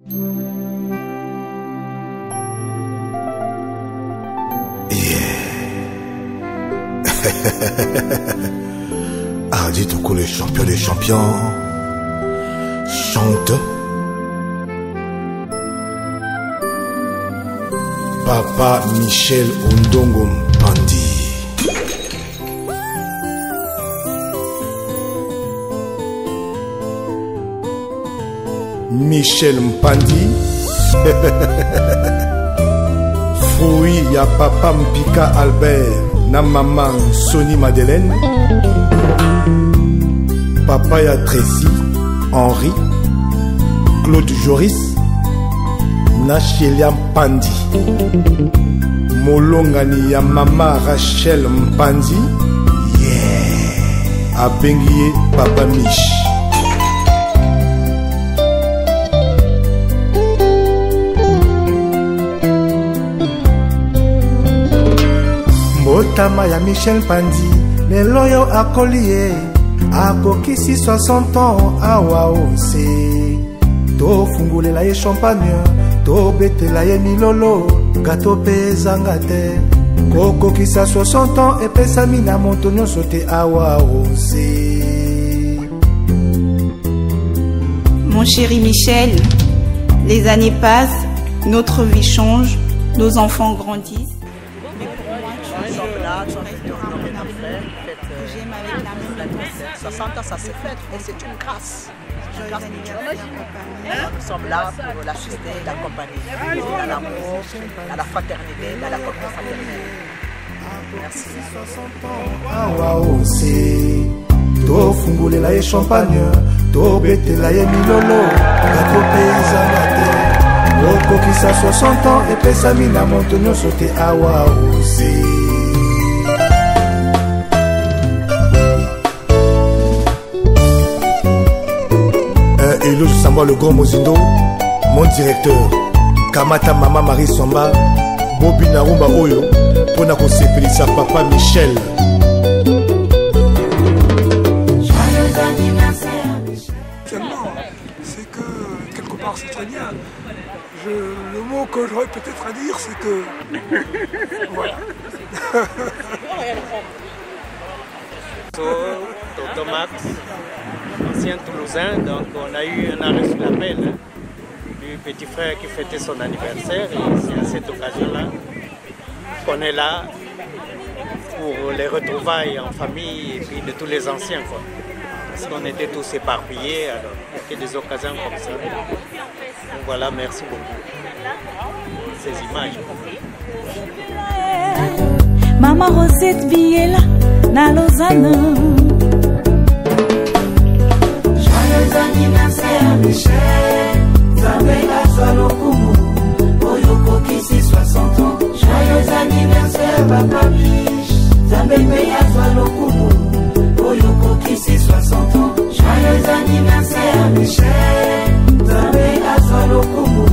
Ah, dis tout coup, les champions chante. Papa Michel Ondongo Mpandi. Michel Mpandi. Fruit ya papa Mpika Albert na maman Sony Madeleine. Papa ya Tracy Henri Claude Joris na Shelia Mpandi. Molongani ya mama Rachel Mpandi. Yeah. Abengiye Papa Mich. Mbotama ya Michel Mpandi lelo yo akoliye akokisi 60 ans awa ose. Tofungulela ye champagne, tobetela ye milolo, gato pe ezanga te. Kokokisa 60 ans epesami na moto nyonso te awa ose. Mon chéri Michel, les années passent, notre vie change, nos enfants grandissent. J'aime avec l'amour. 60 ans, ça se fête et c'est une grâce. Une grâce de Dieu. Nous sommes là pour l'assister, l'accompagner dans l'amour, dans la fraternité, dans la communion fraternelle. Merci. Awa ose. Tofungulela ye champagne, tobetela ye milolo, gato pe ezanga te. Okokisa 60 ans epesami na moto nyonso te awa ose. Eloge Samba le grand Mozindo, mon directeur. Kamata Mama Marie Somba, Bobby Narumba Oyo, pour na sepelisa papa Michel. Joyeux anniversaire Michel. C'est que quelque part c'est très bien. Le mot que j'aurais peut-être à dire c'est que voilà. Tonton Max, ancien Toulousain, donc on a eu un arrêt sur l'appel du petit frère qui fêtait son anniversaire et c'est à cette occasion-là qu'on est là pour les retrouvailles en famille et puis de tous les anciens quoi. Parce qu'on était tous éparpillés, alors il y a des occasions comme ça. Donc voilà, merci beaucoup. Ces images. Maman Rosette Biela na Lausanne. Joyeux anniversaire Michel, Zambé Azalokumu, Oyoko Kisi 60 ans. Joyeux anniversaire Papa Mich, Zambé Azalokumu, Oyoko Kisi 60 ans. Joyeux anniversaire Michel, Zambé Azalokumu,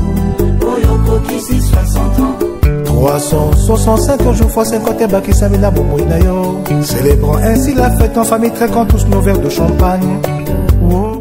Oyoko Kisi 60 ans. 365 jours fois 50 baki samina bomouina yo. Célébrons ainsi la fête en famille, trinquant tous nos verres de champagne. Wow.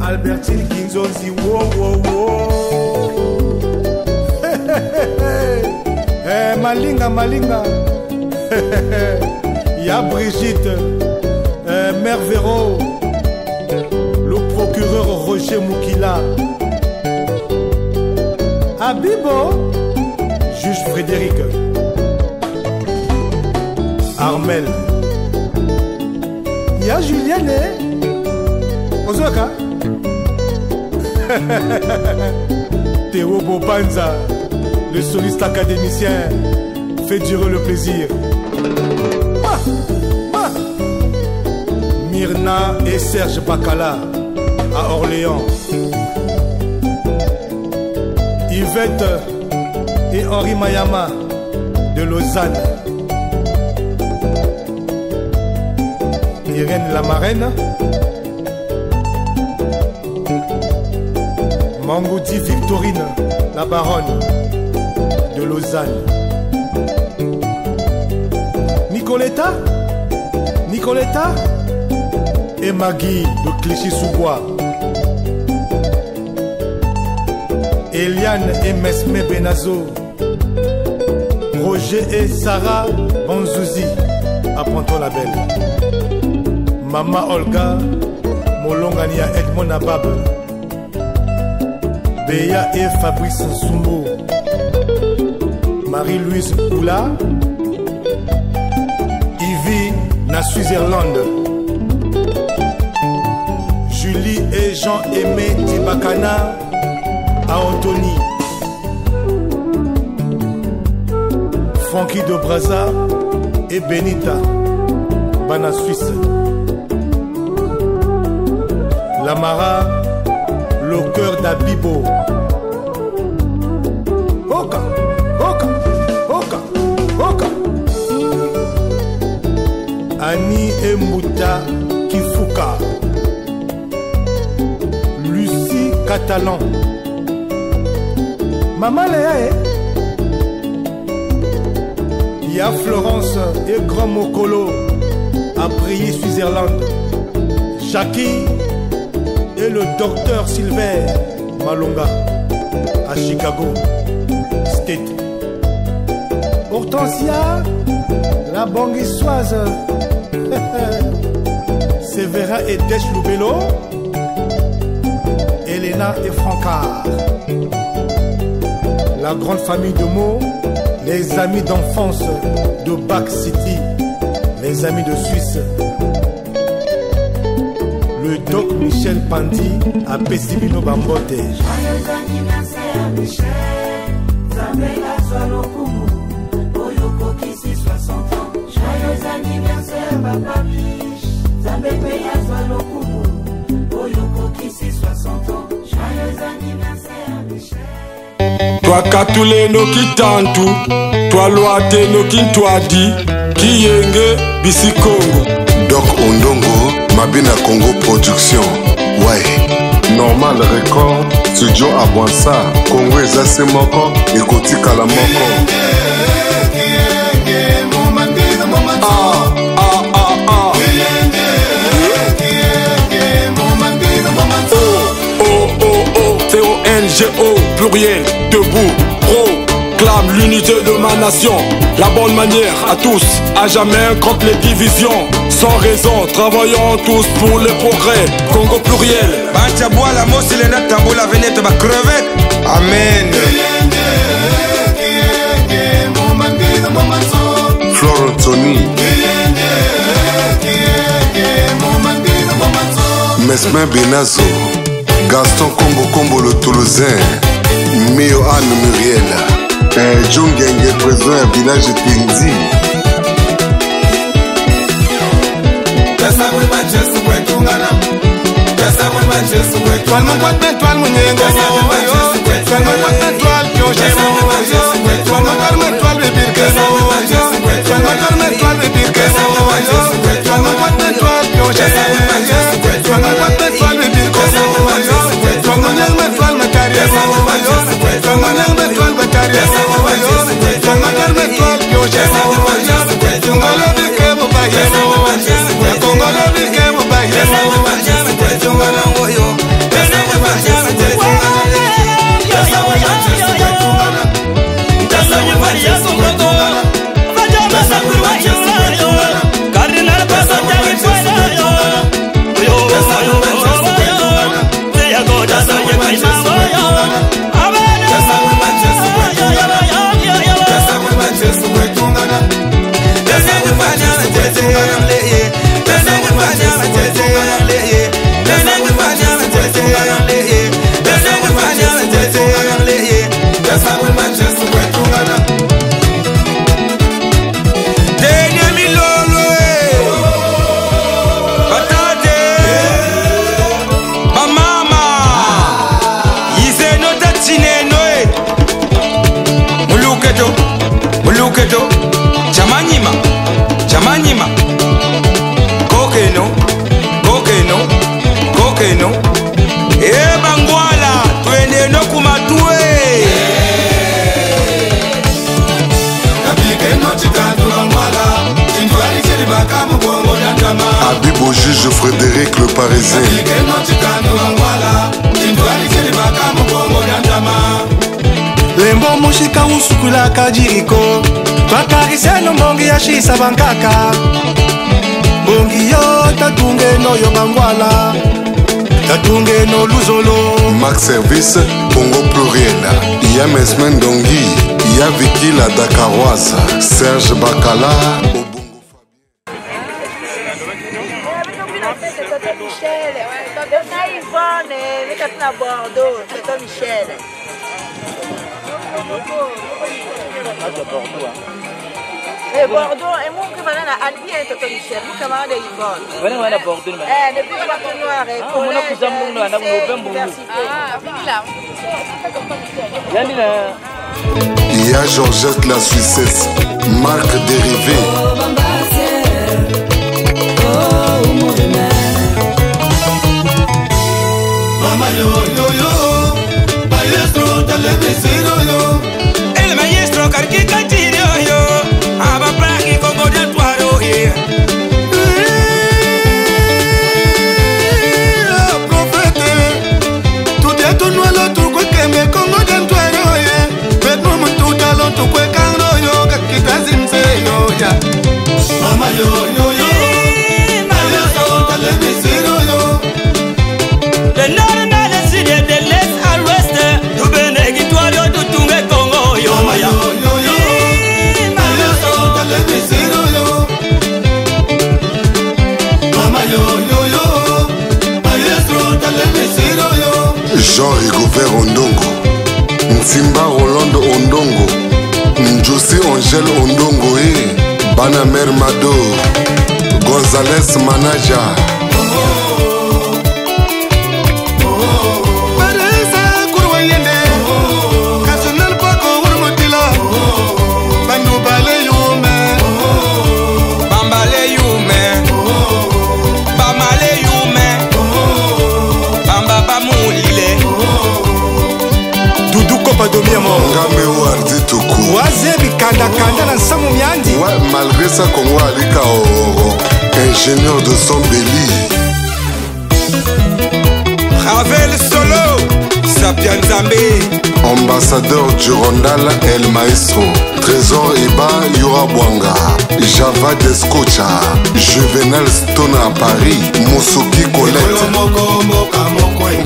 Albertine Kinzonzi, wow, wow, wow. Malinga, Malinga. Ya Brigitte, Mère Véro, le procureur Roger Moukila, Abibo, juge Frédéric, Armel, ya Julienne, Ozoka. Théo Bobanza, le soliste académicien, fait durer le plaisir. Myrna et Serge Bacala à Orléans. Yvette et Henri Mayama de Lausanne. Irène la marraine. Mangoudi Victorine, la baronne de Lausanne. Nicoletta et Maggie de Clichy-sous-Bois. Eliane et Mesme Benazo. Roger et Sarah Banzouzi à Ponton-la-Belle. Mama Olga Molongania Edmond Abab. Béa et Fabrice Nsumbo. Marie-Louise Poula. Ivy na Switzerland. Julie et Jean-Aimé Tibakana à Antony. Francky de Braza et Benita Bana Suisse. Lamara, le cœur d'Abibo. Oka, Oka, Oka, Oka. Annie et Mouta Kifuka. Lucie Catalan. Maman Léa, il y a Florence et Grand Mokolo à Brilly, Switzerland. Jackie et le docteur Sylvain Malonga à Chicago State. Hortensia, la banguissoise. Sévérin et Dech Loubelo. Elena et Francard. La grande famille de Meaux. Les amis d'enfance de Back City. Les amis de Suisse. Le doc Michel Pandi à Pessibino Bambote. Joyeux anniversaire Michel, Zambela Swalokumu, Oyoko Kisi 60 ans. Joyeux anniversaire Papa Mich, Zambela Swalokumu, Oyoko Kisi 60 ans. Joyeux anniversaire Michel. Toi Katule no Kitantu, toi Loate no Kintwadi, Kiyenge Bisikongo. Doc Ondongo, Mabina Congo Production. Ouais. Normal Record, Studio Abwansa, Congo Ezase Moko, Ekoti Kalamoko. C-O-N-G-O, pluriel, debout, proclame l'unité de ma nation. La bonne manière à tous, à jamais contre les divisions. Sans raison, travaillons tous pour le progrès. Congo pluriel. Banchaboua la mosilena tamboula venette ma crevette. Amen. Florentoni. Mesme Benazo. Gaston Kombo le Toulousain. Mio Anne Muriel. John Genge, président du village de Tinzi. Abibou juge Frédéric le Parisien. Lembo mushika usukula kajiriko bakariseno mbongi yashisa bankaka mbongi yo tatunge no yo bangwala tatunge no luzolo. Max Service Congo Pluriel. Iya Mesmen Dongi. Iya Vicky la Dakaroise. Serge Bakala. Bordeaux, c'est Michel. Et Bordeaux, et moi, je vais à Albion, Toto Michel, mon camarade Yvonne. Vous allez à Bordeaux, depuis le bateau noir, collège, université. Il y a Georgette la Suissesse, marque dérivée. El maestro Carquica Tirio, Abapraki Congo del Tuaro, Profete, tu dia tu nuelo tu kwe keme Congo del Tuaro, bet no mun tu talon tu kwe kangro yo, kakita zimse yo ya. Mama yo yo yo, mama yo tale misiro yo. Le nord na le sud de l'est à l'ouest, tu bene Gitorio tu tunge Congo yo. Mama yo yo yo, mama yo tale misiro yo. Mama yo yo yo, maestro tale misiro yo. Jean Rigobert Ondongo. Nsimba Roland Ondongo. Njosi Angèle Ondongo Banamer Mado. Gonzalez Manaja. Ouais, malgré ça, Congo Alika ingénieur de son Béli. Ravel Solo, Sapian Zambé. Ambassadeur du Rondal El Maestro. Trésor Eba Yorabwanga. Java Descocha. Juvenal Stone à Paris. Moussoki Colette.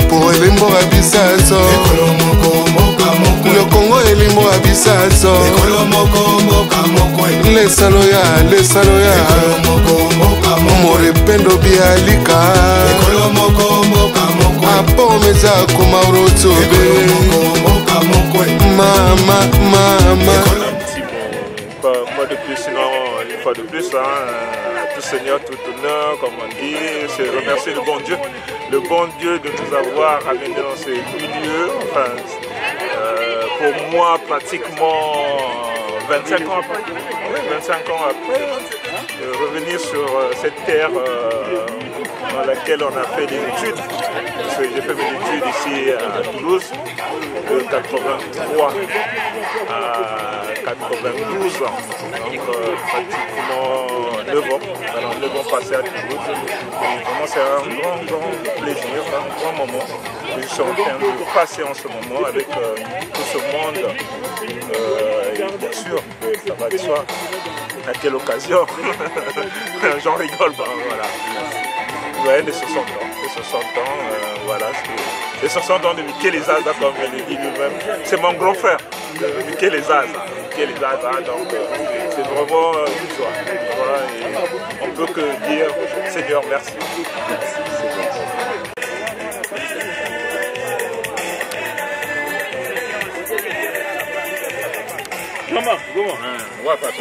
Pour Elimbo Abisazo. Le Congo Elimbo Abisazo. Les Saloya. Morependo Bialika. Apo meza Komaroto. Mama. Quoi de plus, sinon, une fois de plus, tout Seigneur, tout honneur, comme on dit, c'est remercier le bon Dieu de nous avoir amenés dans ces milieux. Enfin, pour moi, pratiquement 25 ans après, revenir sur cette terre laquelle on a fait des études. Parce que j'ai fait mes études ici à Toulouse, de 83 à 92, donc pratiquement 9 ans. Alors 9 ans passés à Toulouse. Et vraiment c'est un grand plaisir, un grand moment que je suis en train de passer en ce moment avec tout ce monde. Et bien sûr, ça va de soi. À quelle occasion? J'en rigole pas, voilà. Ouais, les 60 ans, voilà. Les 60 ans de Mickey Les Zaza, comme il le dit lui-même, c'est mon grand frère, Mickey Les Zaza. Donc c'est vraiment une joie. Voilà, et on ne peut que dire, Seigneur, merci. Comment? Ouais, pas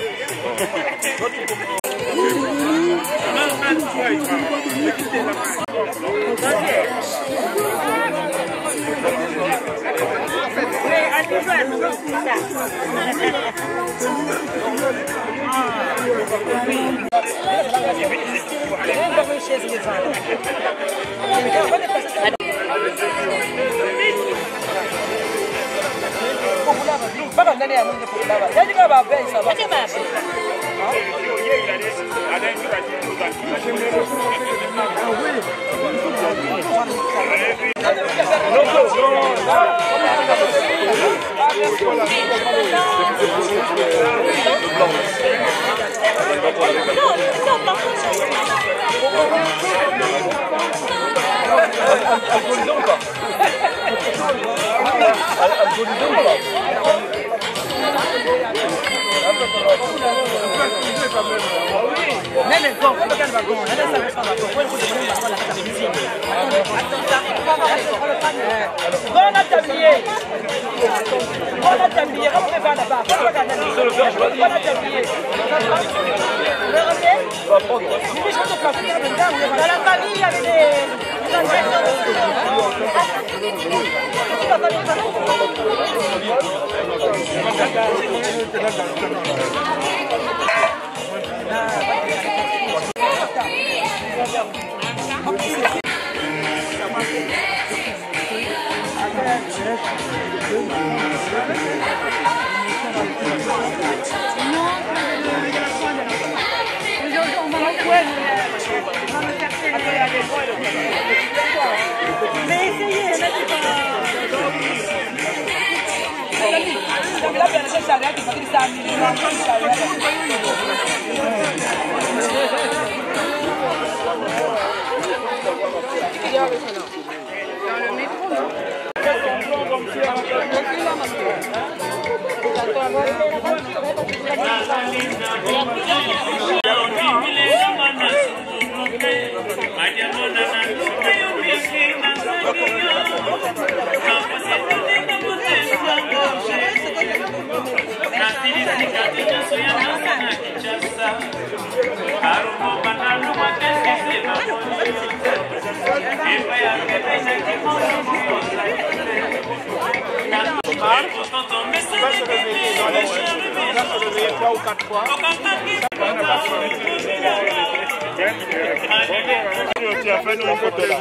Tu as fait nous une photo là.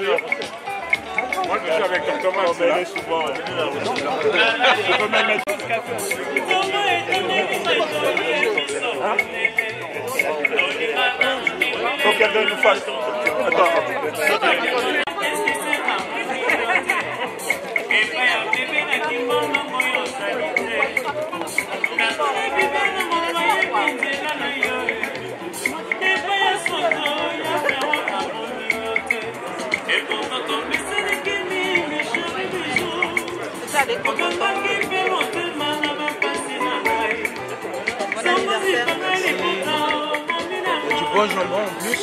Moi je suis avec ton Thomas, mais elle est souvent. Je peux même mettre. Faut qu'elle nous fasse. Attends. Du bon jambon en plus.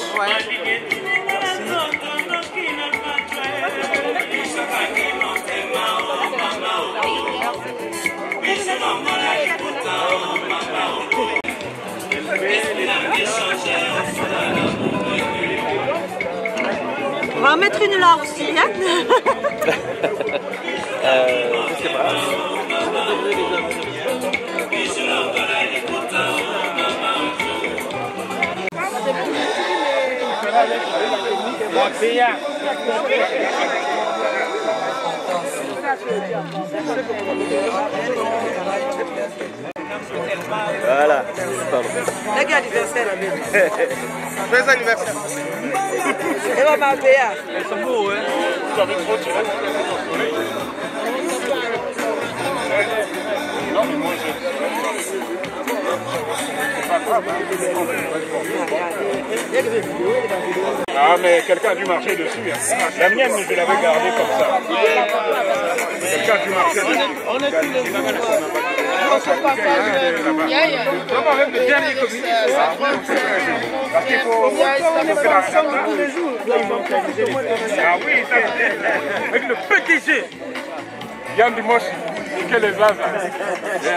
On va en mettre une là aussi, hein. Je sais pas. Voilà. Quel anniversaire? Fais anniversaire. Et on va payer. Ils sont beaux, hein? Vous avez trop tiré. Non, mais moi, ah, mais quelqu'un a dû marcher dessus. Hein. La mienne, je l'avais gardée comme ça. Quelqu'un a dû marcher dessus. On est tous les comment même le dernier communiqué. Parce qu'il faut faire tous les jours. Ah oui, avec le PDG. Yann Dimos, quel est là?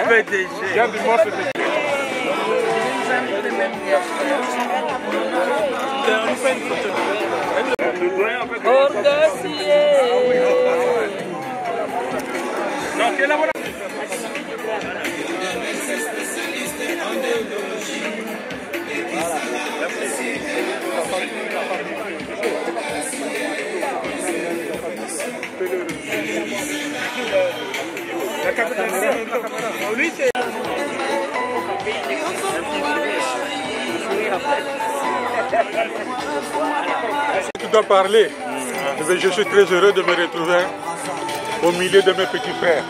PDG. Yann Dimos, non, c'est la bonne. Tu dois parler. Je suis très heureux de me retrouver au milieu de mes petits frères.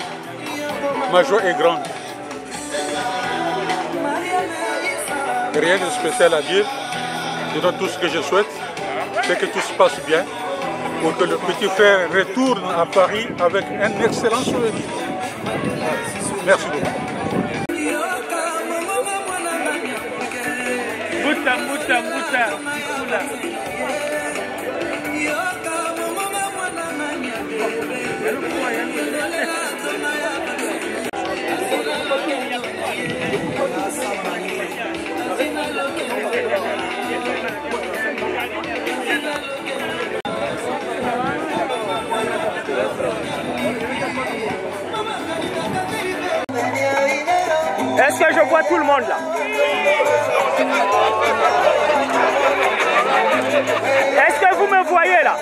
Ma joie est grande. Rien de spécial à dire. Sinon, tout ce que je souhaite, c'est que tout se passe bien pour que le petit frère retourne à Paris avec un excellent souvenir. Merci beaucoup. Est-ce que je vois tout le monde là? Est-ce que vous me voyez là?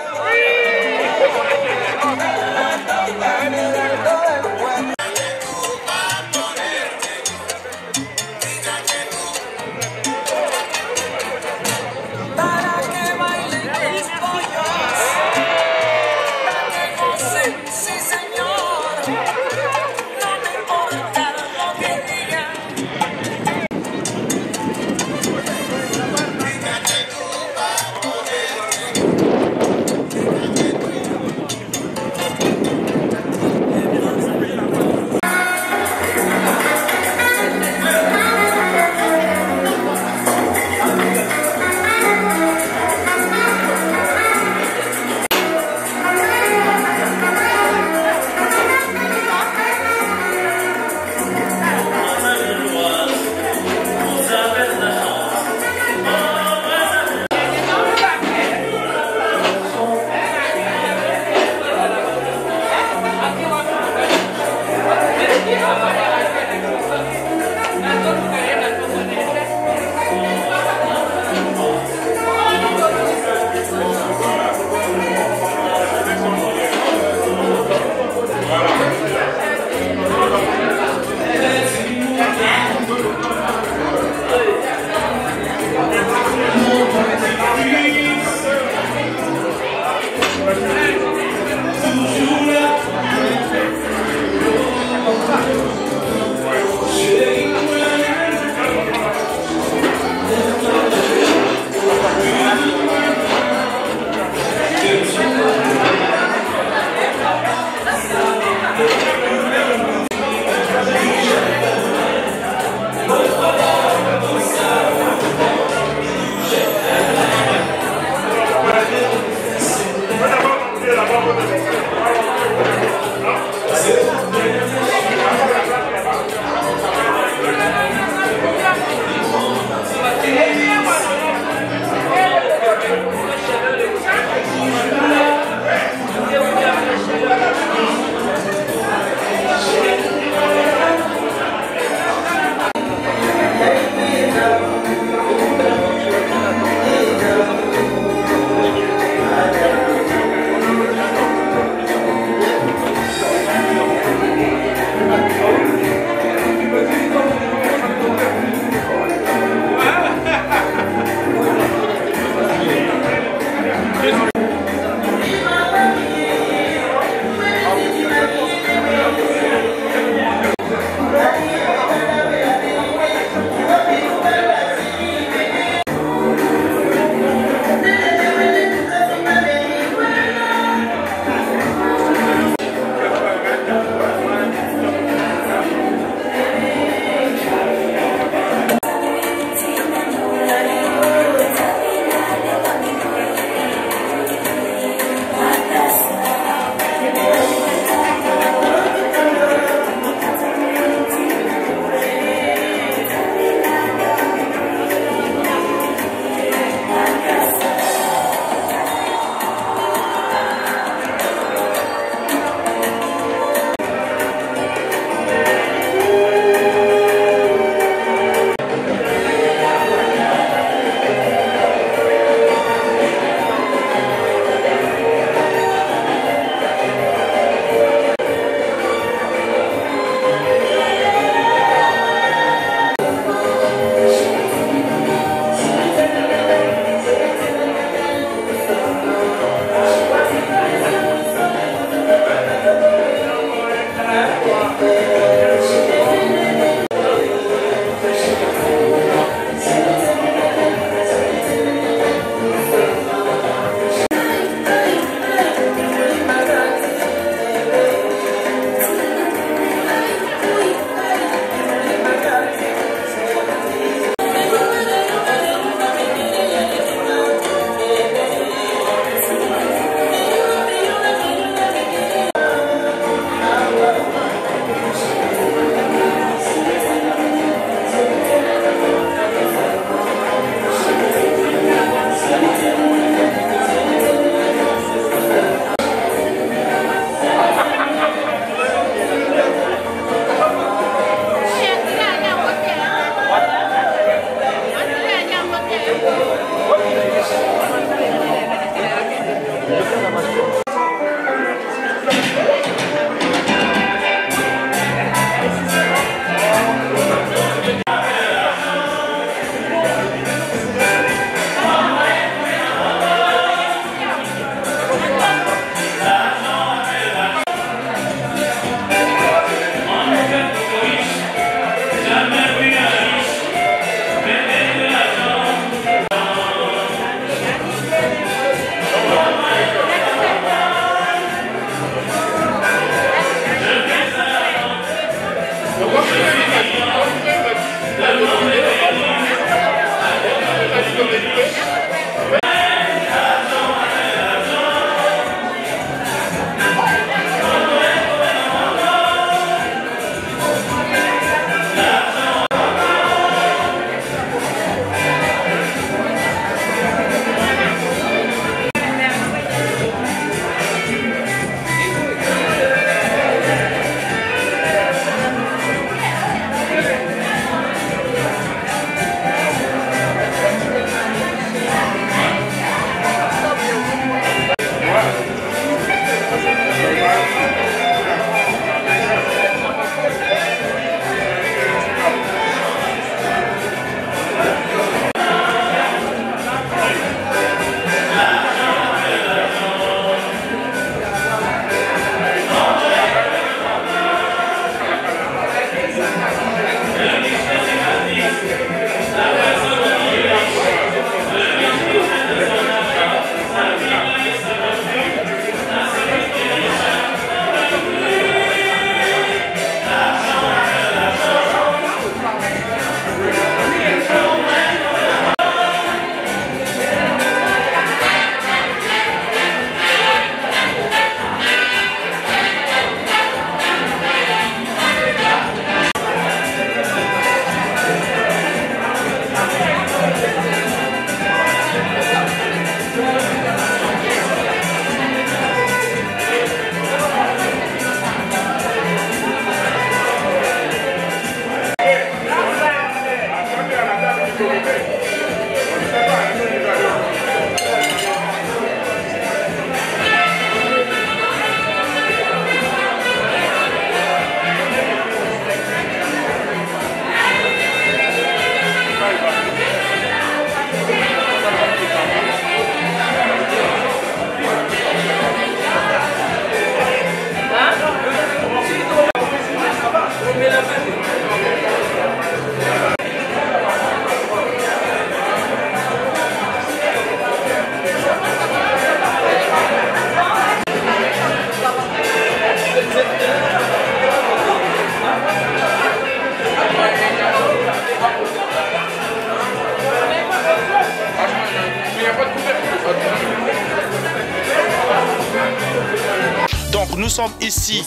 Donc nous sommes ici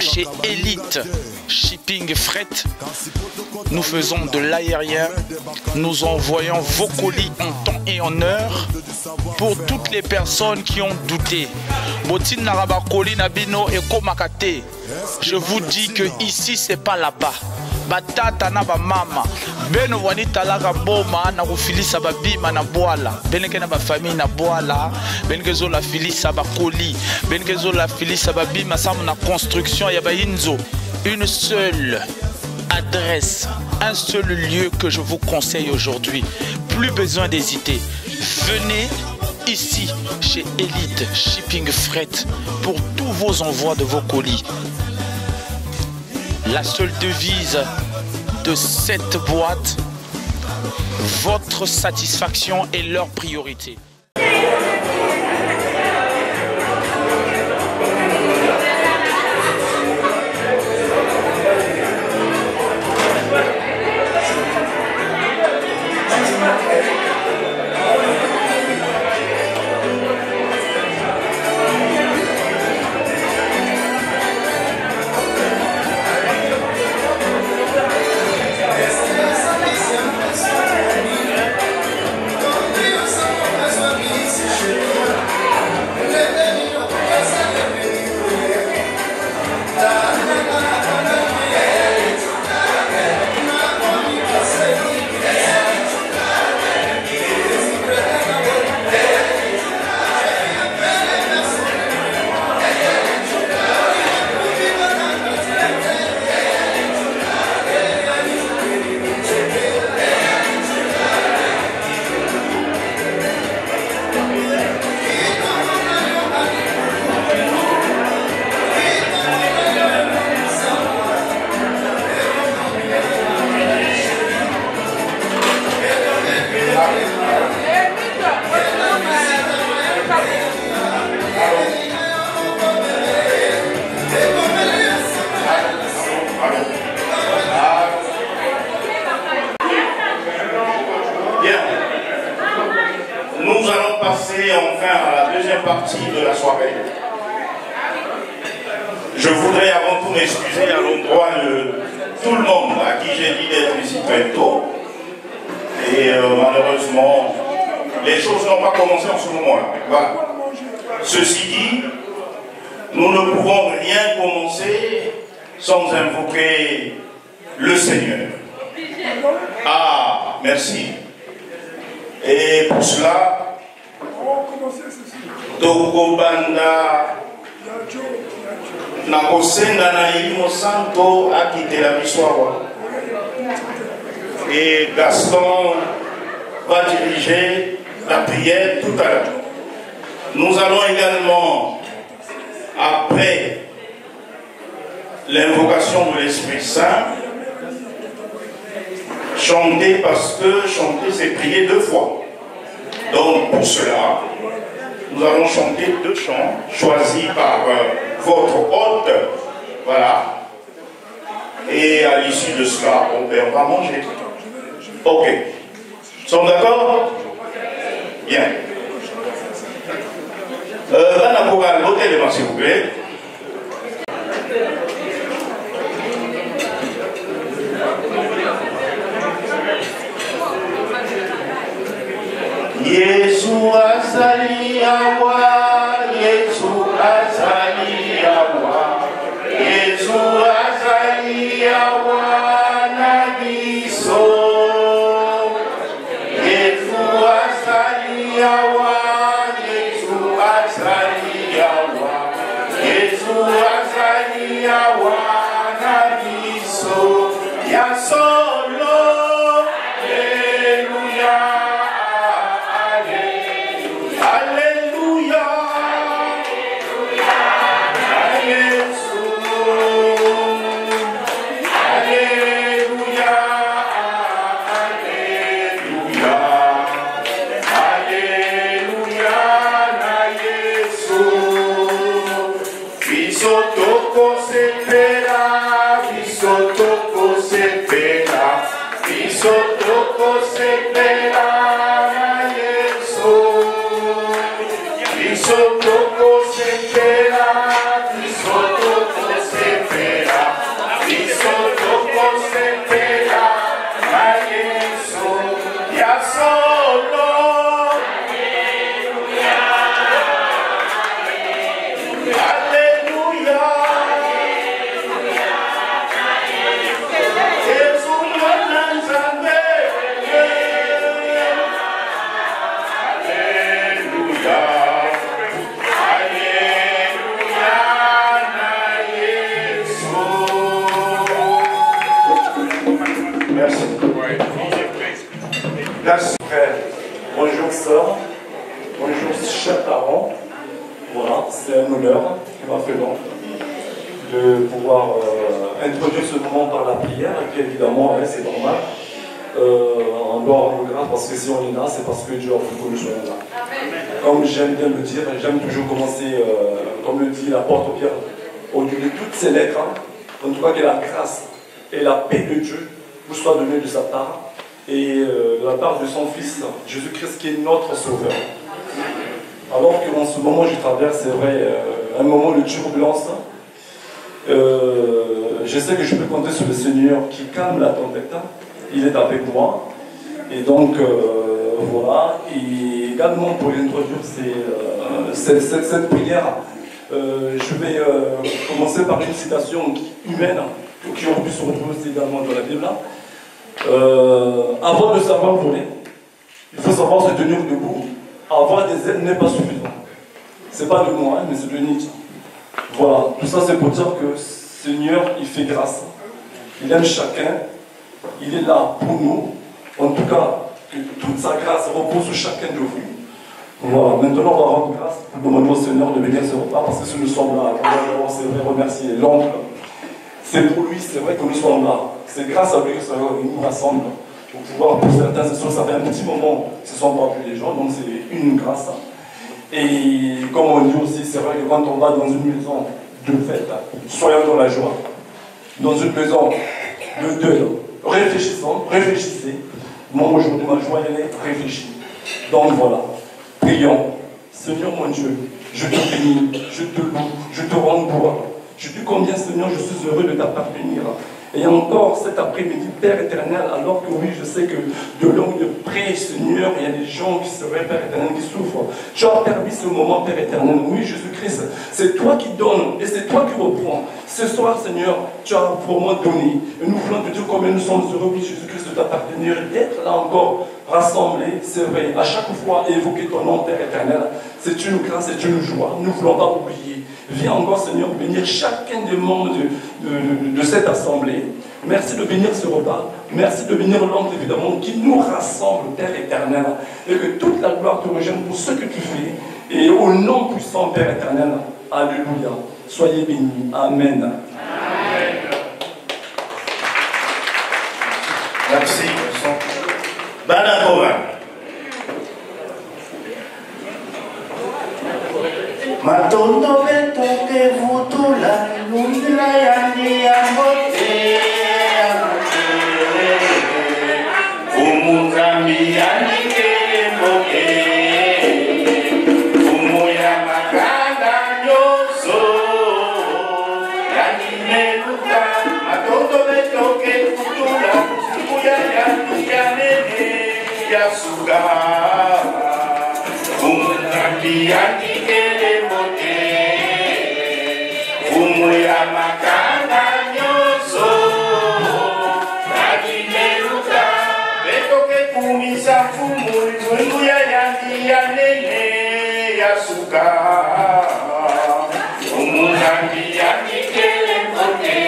chez Elite Shipping Fret. Nous faisons de l'aérien. Nous envoyons vos colis en temps et en heure pour toutes les personnes qui ont douté. Je vous dis que ici c'est pas là-bas. Batata na ba mama beno wanita laga boma na kufilisa babima na boala beneke na ba famille na boala beneke zo la filisa ba koli beneke zo la filisa babima samu na construction ya ba inzo. Une seule adresse, un seul lieu que je vous conseille aujourd'hui. Plus besoin d'hésiter. Venez ici chez Elite Shipping Freight pour tous vos envois de vos colis. La seule devise de cette boîte, votre satisfaction est leur priorité. De la soirée. Je voudrais avant tout m'excuser à l'endroit de tout le monde à qui j'ai dit d'être ici très tôt. Et malheureusement, les choses n'ont pas commencé en ce moment-là. Voilà. Ceci dit, nous ne pouvons rien commencer sans invoquer le Seigneur. Ah, merci. Et pour cela, Tokobanda Nakosenga na Ilimo Santo a quitté la Missoua. Et Gaston va diriger la prière tout à l'heure. Nous allons également, après l'invocation de l'Esprit Saint, chanter parce que chanter c'est prier 2 fois. Donc pour cela, nous allons chanter 2 chants choisis par votre hôte. Voilà. Et à l'issue de cela, on va manger. Ok. Nous sommes d'accord? Bien. Madame Bogal, l'hôtel, s'il vous plaît. Yesu azali awa, Yesu azali awa, Yesu azali awa na biso. Yesu azali awa, Yesu azali awa, Yesu azali awa na biso. Ya solo, Alleluia. c'est un honneur qui m'a fait donc de pouvoir introduire ce moment par la prière, et puis évidemment, c'est normal. On doit rendre grâce parce que si on est là, c'est parce que Dieu a voulu que nous soyons là. Comme j'aime bien le dire, j'aime toujours commencer, comme le dit l'apôtre Pierre, au lieu de toutes ces lettres, en tout cas que la grâce et la paix de Dieu vous soient données de sa part et de la part de son Fils, Jésus-Christ qui est notre Sauveur. Alors qu'en ce moment je traverse, c'est vrai, un moment de turbulence, je sais que je peux compter sur le Seigneur qui calme la tempête. Il est avec moi. Et donc, voilà. Et également pour introduire cette prière, je vais commencer par une citation humaine qui on peut se retrouver aussi également dans la Bible. Avant de savoir voler, il faut savoir se tenir debout. Avoir des ailes n'est pas suffisant. C'est pas de moi, mais c'est de Nietzsche. Voilà. Tout ça, c'est pour dire que le Seigneur, il fait grâce. Il aime chacun. Il est là pour nous. En tout cas, que toute sa grâce repose sur chacun de vous. Voilà. Maintenant, on va rendre grâce pour demander au Seigneur de venir ce repas parce que si nous sommes là, on va d'abord, c'est vrai, remercier l'oncle. C'est pour lui, c'est vrai que nous sommes là. C'est grâce à lui que il nous rassemble. Pour pouvoir, pour certains, ça fait un petit moment que ce ne sont pas plus les gens, donc c'est une grâce. Et comme on dit aussi, c'est vrai que quand on va dans une maison de fête, soyons dans la joie. Dans une maison de deuil, réfléchissez. Moi aujourd'hui, ma joie, elle est réfléchie. Donc voilà, prions. Seigneur mon Dieu, je te bénis, je te loue, je te rends gloire. Je te dis combien, Seigneur, je suis heureux de t'appartenir. Et encore cet après-midi, Père éternel, alors que oui, je sais que de longue de près, Seigneur, il y a des gens qui seraient, Père éternel, qui souffrent. Tu as permis ce moment, Père éternel. Oui, Jésus-Christ, c'est toi qui donnes et c'est toi qui reprends. Ce soir, Seigneur, tu as vraiment donné. Et nous voulons te dire combien nous sommes heureux, oui, Jésus-Christ, de t'appartenir et d'être là encore rassemblés, c'est vrai. À chaque fois, évoquer ton nom, Père éternel, c'est une grâce, c'est une joie. Nous ne voulons pas oublier. Viens encore, Seigneur, bénir chacun des membres de cette assemblée. Merci de bénir ce repas. Merci de bénir l'oncle, évidemment, qui nous rassemble, Père éternel. Et que toute la gloire te revienne pour ce que tu fais. Et au nom puissant, Père éternel, alléluia. Soyez bénis. Amen. Amen. Merci. Banakova. Matondo betoke vutula nundila yani amote umuzambi yani kemoke umuya makanda nyoso yani meluka matondo betoke vutula umuya yani yanene yasuga umuzambi yani ya makanda nyoso yakimeruka betoke kumisa fumu zungu ya yandi ya nene ya suka umuzambi yakikele mboke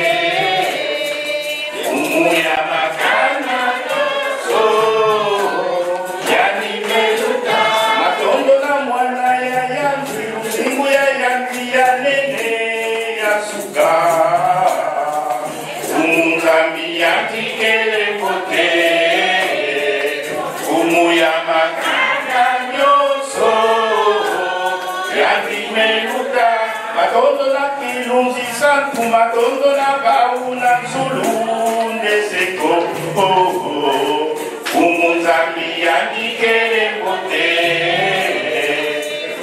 umu ya makanda nyoso yakimeruka matondo na mwana ya yandu zungu ya yandi ya nene suka umuzambi yakikele kote umuya makanda nyoso yakimeluka matondo na kilunzi santu matondo na bauna nzulu neseko umuzambi yakikele kote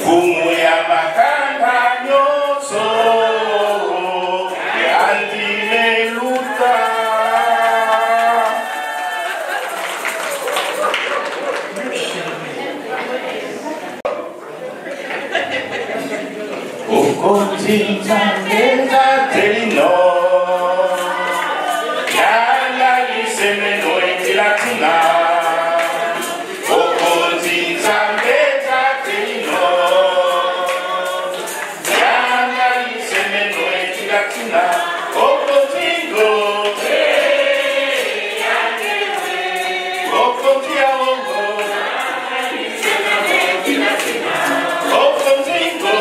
umuya makanda nyoso Continzaneza telino Yala lisemeno etilatina Continzaneza telino Yala lisemeno etilatina Okotingo Okotia ongo Okotingo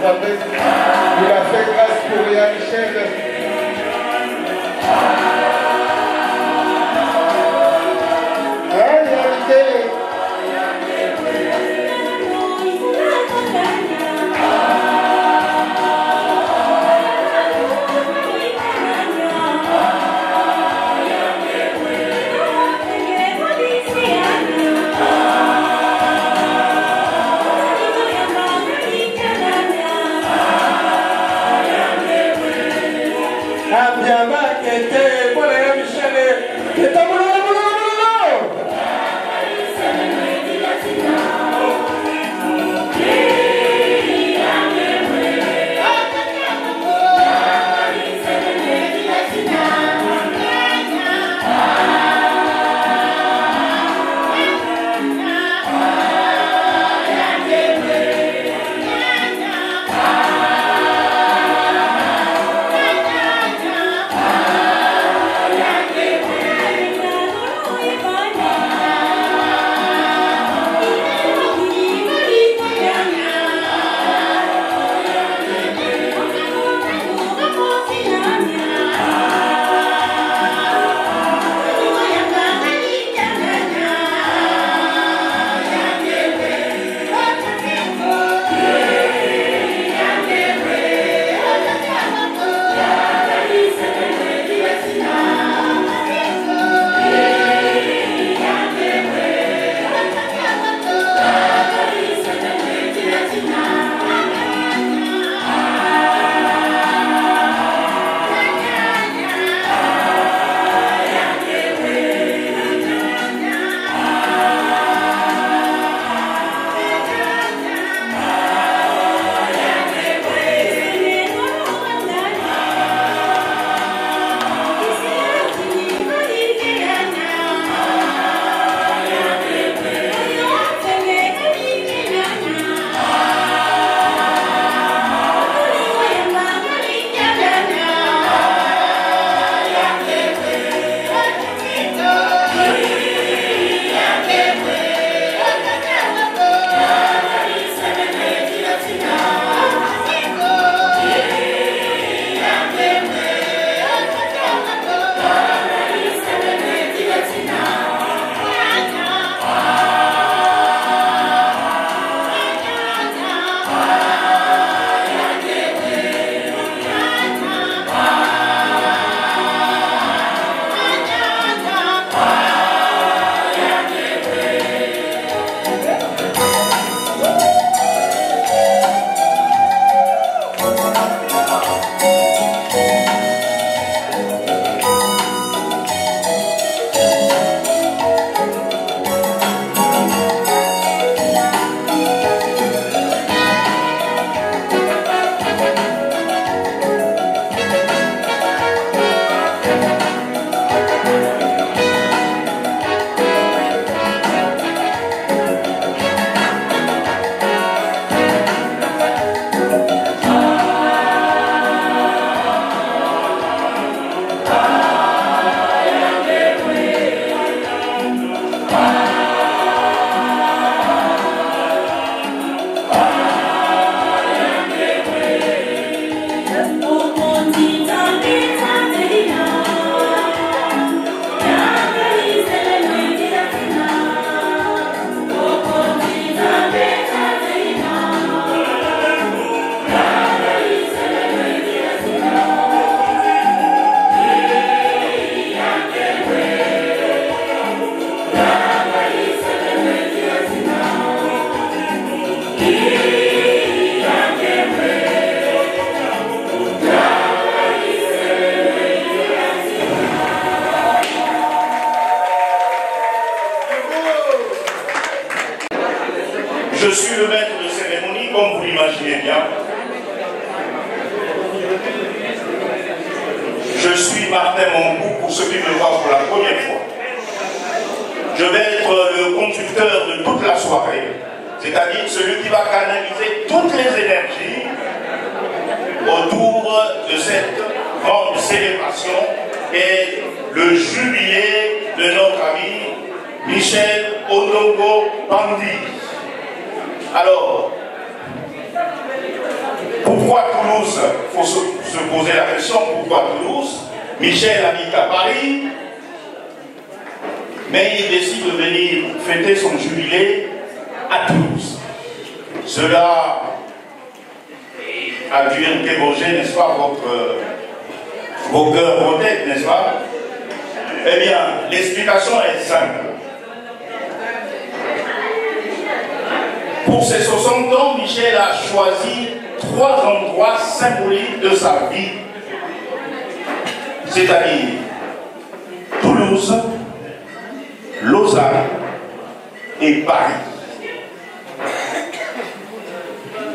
Zambé. Il a fait grâce pour Léa Michel. Je suis le maître de cérémonie, comme vous l'imaginez bien. Je suis Martin Mongou, pour ceux qui me voient pour la première fois. Je vais être le conducteur de toute la soirée, c'est-à-dire celui qui va canaliser toutes les énergies autour de cette grande célébration et le jubilé de notre ami Michel Odongo Bandi. Alors, Pourquoi Toulouse? Il faut se poser la question, pourquoi Toulouse? Michel habite à Paris, mais il décide de venir fêter son jubilé à Toulouse. Cela a dû interroger, n'est-ce pas, vos cœurs, vos têtes, n'est-ce pas? Eh bien, l'explication est simple. Pour ses 60 ans, Michel a choisi 3 endroits symboliques de sa vie, c'est-à-dire Toulouse, Lausanne et Paris.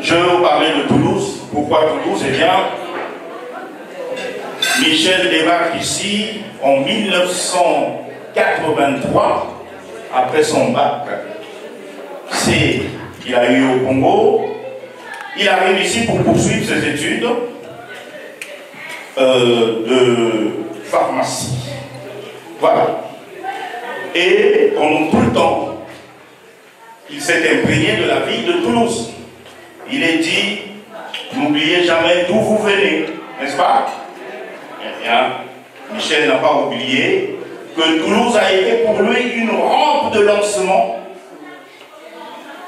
Je vais vous parler de Toulouse. Pourquoi Toulouse? Eh bien, Michel débarque ici en 1983, après son bac. Il a eu au Congo. Il arrive ici pour poursuivre ses études de pharmacie. Voilà. Et pendant tout le temps, il s'est imprégné de la ville de Toulouse. Il est dit, n'oubliez jamais d'où vous venez, n'est-ce pas? Eh bien, Michel n'a pas oublié que Toulouse a été pour lui une rampe de lancement.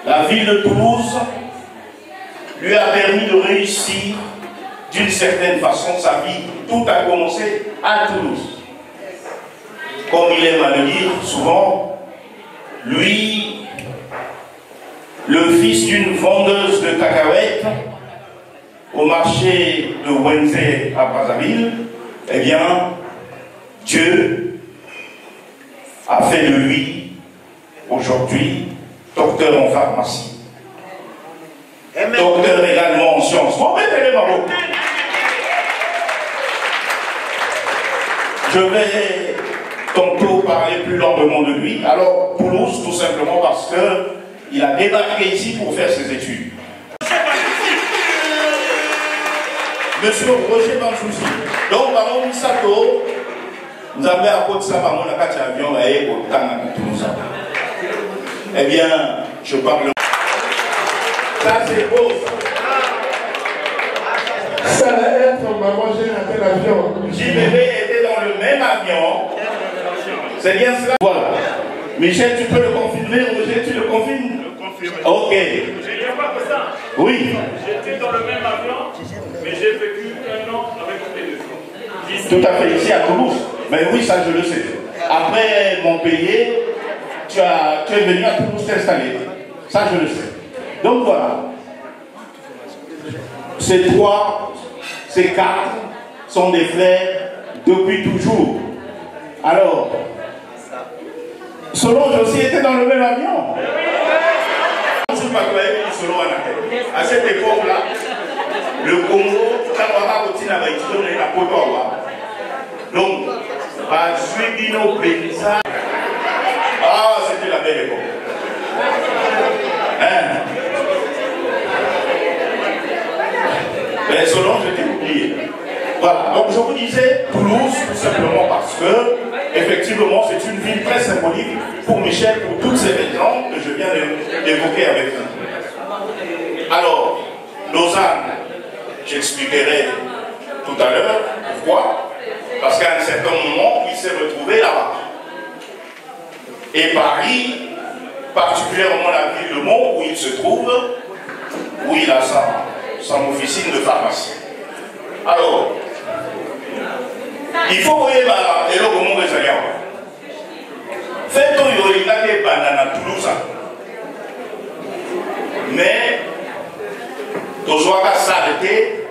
La ville de Toulouse lui a permis de réussir d'une certaine façon sa vie. Tout a commencé à Toulouse. Comme il aime à le dire souvent, lui, le fils d'une vendeuse de cacahuètes au marché de Wenzé à Brazzaville, eh bien, Dieu a fait de lui, aujourd'hui, docteur en pharmacie. Docteur également en sciences. Bon, mettez-les bravo. Je vais tantôt parler plus longuement de lui. Alors, Toulouse, tout simplement parce qu'il a débarqué ici pour faire ses études. Monsieur Roger Bansouci. Donc, par mon Misato, nous avons à côté de ça, par mon avion, et au Toulouse. Eh bien, je parle. Ça, c'est beau. Ça va être maman, j'ai raté l'avion. JBB était dans le même avion. C'est bien cela. Voilà. Michel, tu peux le confirmer. Roger, tu le confirmes? Je le confirme. Ok. Je n'ai pas que ça. Oui. J'étais dans le même avion, mais j'ai vécu 1 an avec les deux. Tout à fait, ici à Toulouse. Mais oui, ça, je le sais. Après Montpellier, tu es venu à Toulouse t'installer. Ça, je le sais. Donc voilà. Ces 3, ces 4 sont des frères depuis toujours. Alors, Solange aussi était dans le même avion. Je ne sais pas quoi Solange à cette époque-là, le Congo, donc, ah, c'était la belle époque. Hein? Mais Solange, je t'ai oublié. Voilà, donc je vous disais Toulouse, tout simplement parce que, effectivement, c'est une ville très symbolique pour Michel, pour toutes ces raisons que je viens d'évoquer avec vous. Alors, Lausanne, j'expliquerai tout à l'heure pourquoi. Parce qu'à un certain moment, il s'est retrouvé là-bas. Et Paris, particulièrement la ville de Mont, où il se trouve, où il a son officine de pharmacie. Alors, il faut voir et là comment vous allez avoir. Faites il a des bananes à Toulouse. Mais, Tozoaka s'arrêter,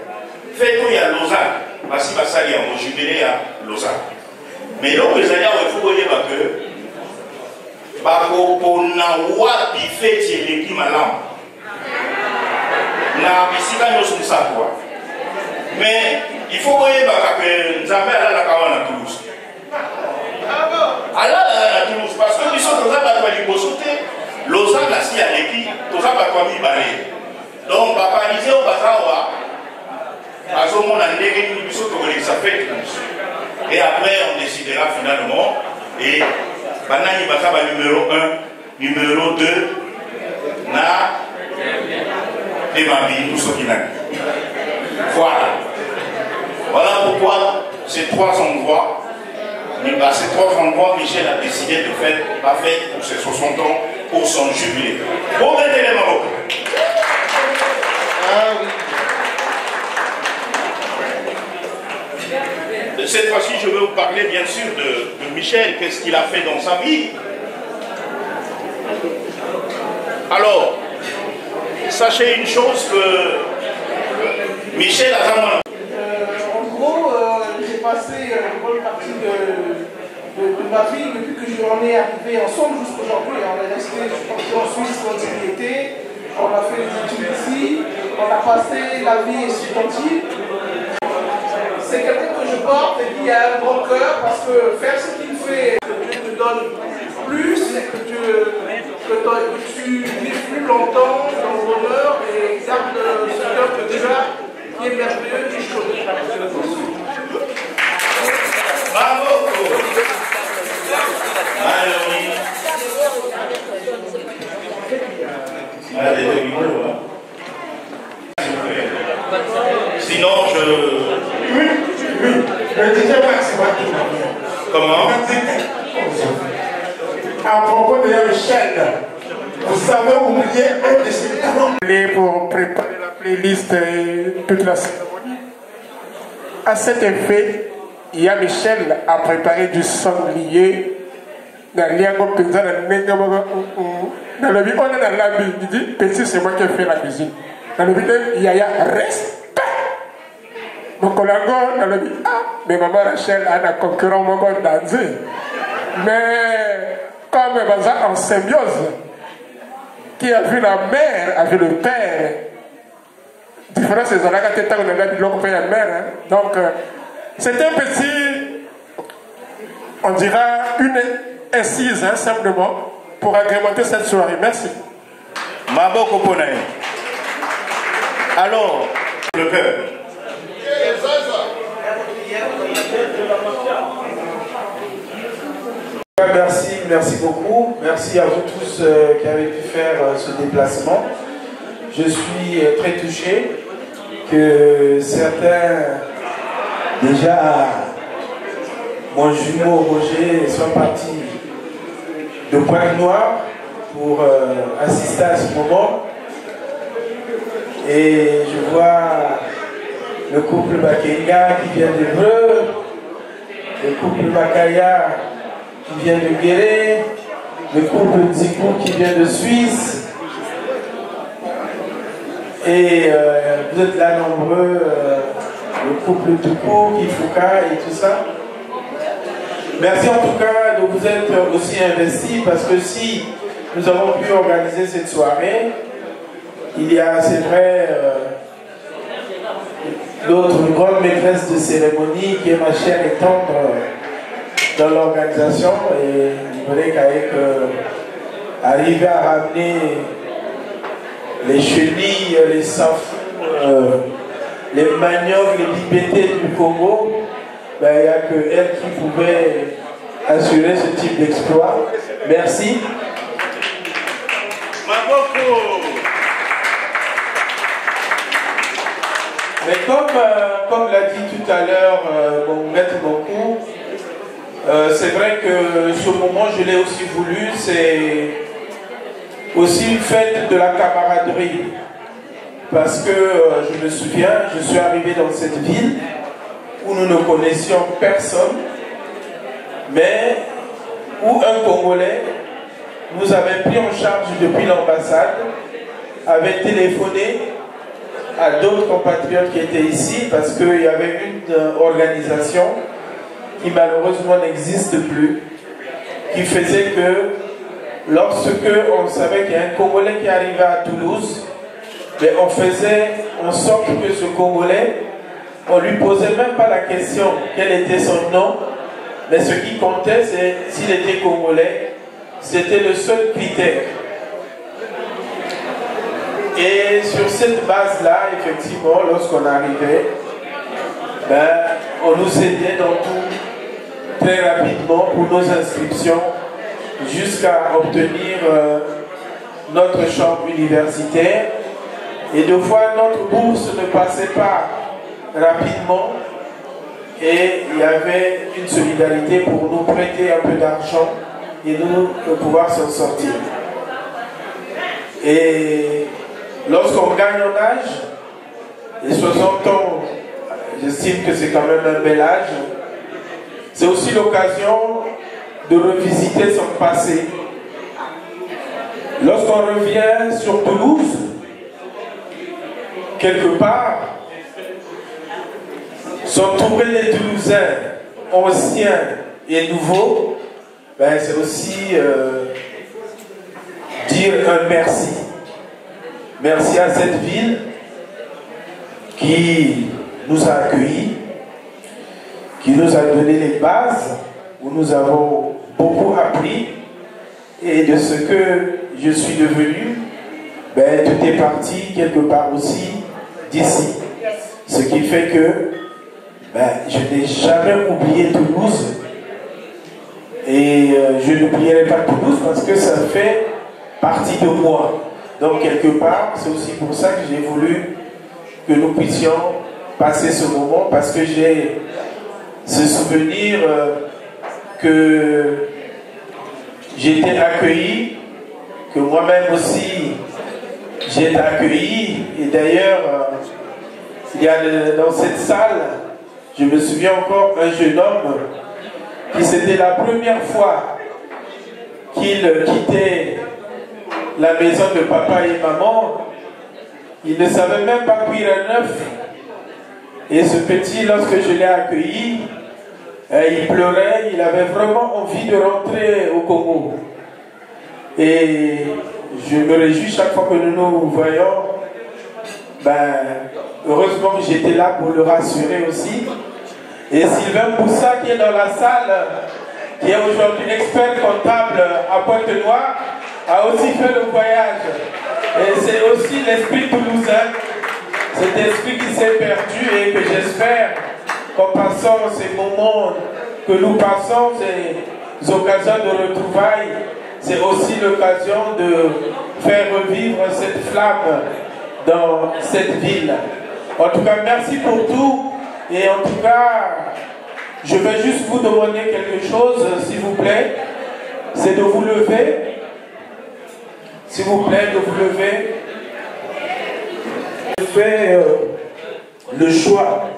faites il y a Lausanne. Parce que ça y est, on jubilé à Lausanne. Mais là, vous allez avoir, il faut voir que pour na wapi fête eleki malamu na bisika nyonso misakwa mais il faut koyebaka ke nzambe alalaka wana na Toulouse alalaka na Toulouse parce que biso toza bato ya liboso te Lausanne asi aleki toza bato ya mibale donc baparisi oyo baza awa bazomona ndenge nini biso tokolekisa fete na biso et après on décidera finalement et Banani Bakaba numéro 1, numéro 2, na Demabi, tout ce qui n'a. Voilà. Voilà pourquoi ces 3 endroits, ces 3 endroits, Michel a décidé de faire la fête pour ses 60 ans, pour son jubilé. Bon, mettez les mains. Ah oui. Cette fois-ci, je vais vous parler bien sûr de Michel, qu'est-ce qu'il a fait dans sa vie. Alors, sachez une chose que Michel a vraiment... En gros, j'ai passé une bonne partie de ma vie depuis que j'en ai arrivé ensemble jusqu'aujourd'hui. On est resté, je suis parti en Suisse quand il était, on a fait les études ici, on a passé la vie étudiantine. C'est quelqu'un que je porte et qui a un grand cœur parce que faire ce qu'il fait, que Dieu te donne plus et que tu vives plus longtemps dans le bonheur et garde ce cœur que déjà qui est merveilleux, qui est chaud. Bravo! Sinon, Comment? À propos de Michel, vous avez oublié un de ses talents. Pour préparer la playlist et toute la cérémonie. À cet effet, Michel a préparé du sanglier dans l'Iango Pizza dans le but, on est dans la vie, il dit, petit, c'est moi qui ai fait la cuisine. Dans le but, il y a respect. Mon collègue, dans le but, mais maman Rachel a un concurrent, mon gars, dansé. Mais, comme Baza en symbiose, qui a vu la mère, a vu le père. Différence, c'est Zolaga Teta, on a vu l'autre père et la mère. Donc, c'est un petit, on dira, une incise, simplement, pour agrémenter cette soirée. Merci. Maboko Ponaï. Alors, le cœur. Merci beaucoup. Merci à vous tous qui avez pu faire ce déplacement. Je suis très touché que certains, déjà, mon jumeau Roger, soit partis de Pointe-Noire pour assister à ce moment. Et je vois le couple Bakenga qui vient d'Evreux, le couple Bakaya qui vient de Guéret, le couple Zikou qui vient de Suisse. Et vous êtes là nombreux, le couple Toukou, Kifuka et tout ça. Merci en tout cas de vous être aussi investis parce que si nous avons pu organiser cette soirée, il y a, c'est vrai, l'autre grande maîtresse de cérémonie qui est ma chère et tendre dans l'organisation et il voulait qu'avec arriver à ramener les chenilles, les safous, les maniocs, les bibétés du Congo, ben, il n'y a que elle qui pouvait assurer ce type d'exploit. Merci. Mais comme l'a dit tout à l'heure mon maître Mokou, c'est vrai que ce moment, je l'ai aussi voulu, c'est aussi une fête de la camaraderie. Parce que je me souviens, je suis arrivé dans cette ville où nous ne connaissions personne, mais où un Congolais nous avait pris en charge depuis l'ambassade, avait téléphoné à d'autres compatriotes qui étaient ici parce qu'il y avait une organisation qui malheureusement n'existe plus, qui faisait que lorsque on savait qu'il y a un Congolais qui arrivait à Toulouse, mais on faisait en sorte que ce Congolais, on ne lui posait même pas la question quel était son nom, mais ce qui comptait c'est s'il était Congolais, c'était le seul critère. Et sur cette base-là, effectivement, lorsqu'on arrivait, ben, on nous aidait dans tout très rapidement pour nos inscriptions jusqu'à obtenir notre chambre universitaire. Et deux fois, notre bourse ne passait pas rapidement et il y avait une solidarité pour nous prêter un peu d'argent et nous pouvoir s'en sortir. Et lorsqu'on gagne en âge, les 60 ans, j'estime que c'est quand même un bel âge, c'est aussi l'occasion de revisiter son passé. Lorsqu'on revient sur Toulouse, quelque part, s'entourer les Toulousains, anciens et nouveaux, ben c'est aussi dire un merci. Merci à cette ville qui nous a accueillis, qui nous a donné les bases, où nous avons beaucoup appris, et de ce que je suis devenu, ben, tout est parti quelque part aussi d'ici. Ce qui fait que ben, je n'ai jamais oublié Toulouse, et je n'oublierai pas Toulouse parce que ça fait partie de moi. Donc quelque part, c'est aussi pour ça que j'ai voulu que nous puissions passer ce moment, parce que j'ai ce souvenir que j'ai été accueilli, que moi-même aussi j'ai été accueilli. Et d'ailleurs, il y a dans cette salle, je me souviens encore un jeune homme qui c'était la première fois qu'il quittait la maison de papa et maman. Il ne savait même pas cuire un œuf. Et ce petit, lorsque je l'ai accueilli, il pleurait, il avait vraiment envie de rentrer au Congo. Et je me réjouis chaque fois que nous nous voyons. Ben, heureusement que j'étais là pour le rassurer aussi. Et Sylvain Boussa qui est dans la salle, qui est aujourd'hui expert comptable à Pointe-Noire, a aussi fait le voyage. Et c'est aussi l'esprit toulousain, cet esprit qui s'est perdu et que j'espère qu'en passant ces moments que nous passons, ces occasions de retrouvailles, c'est aussi l'occasion de faire revivre cette flamme dans cette ville. En tout cas, merci pour tout. Et en tout cas, je vais juste vous demander quelque chose, s'il vous plaît. C'est de vous lever. S'il vous plaît, de vous lever. Je fais le choix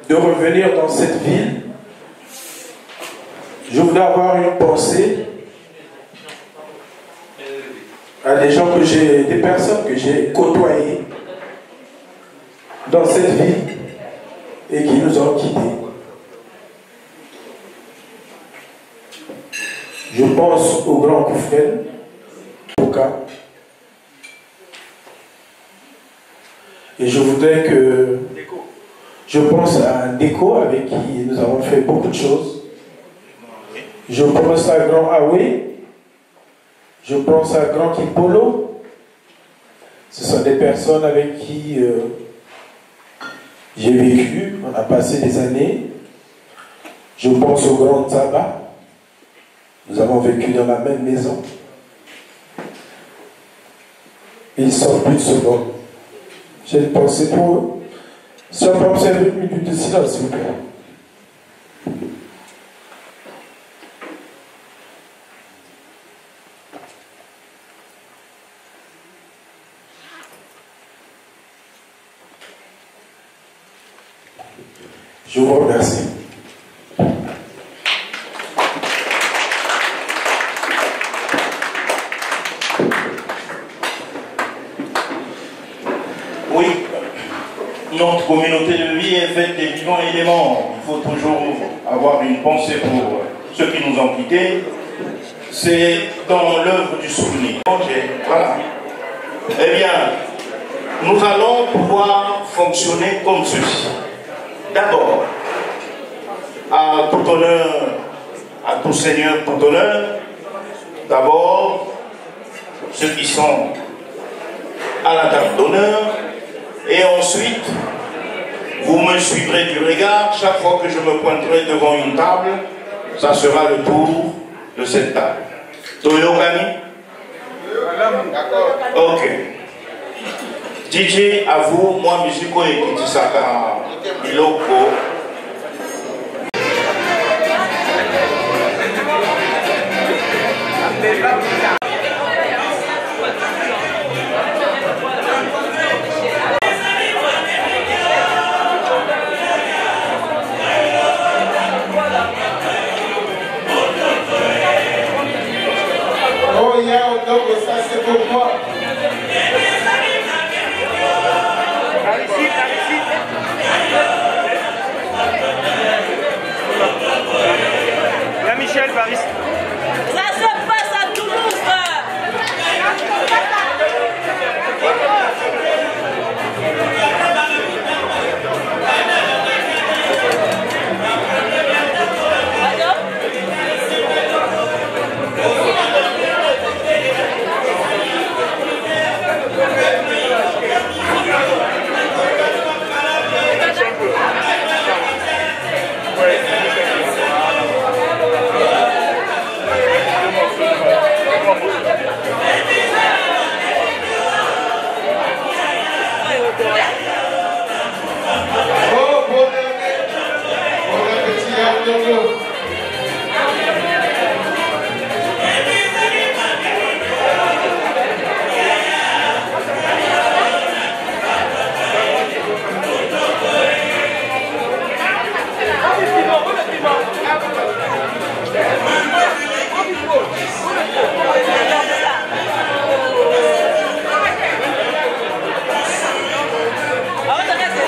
de revenir dans cette ville. Je voudrais avoir une pensée à des gens que j'ai, des personnes que j'ai côtoyées dans cette ville et qui nous ont quittés. Je pense au grand Koufren, et je voudrais que je pense à Déco avec qui nous avons fait beaucoup de choses. Je pense à grand Aoué. Je pense à grand Kipolo. Ce sont des personnes avec qui j'ai vécu, on a passé des années. Je pense au grand Zaba. Nous avons vécu dans la même maison. Et ils sortent plus de ce monde. J'ai une pensée pour eux. Si on peut observer une minute de silence, s'il vous plaît. Je vous remercie. Oui, notre communauté de vie est faite des vivants et des morts. Il faut toujours avoir une pensée pour ceux qui nous ont quittés. C'est dans l'œuvre du souvenir. Voilà. Eh bien, nous allons pouvoir fonctionner comme ceci. D'abord, à tout honneur, à tout seigneur, tout honneur, d'abord, ceux qui sont à la table d'honneur, et ensuite, vous me suivrez du regard, chaque fois que je me pointerai devant une table, ça sera le tour de cette table. Toyogani? Ok. DJ, à vous, moi, musico et Kitisaka. biloko Oh, il y a un donc ça c'est pour moi. Par ici, par ici. Là, Michel, par ici. Ça se passe à Toulouse. Oh, bon année. Bon appétit à Tongo. Ahora también se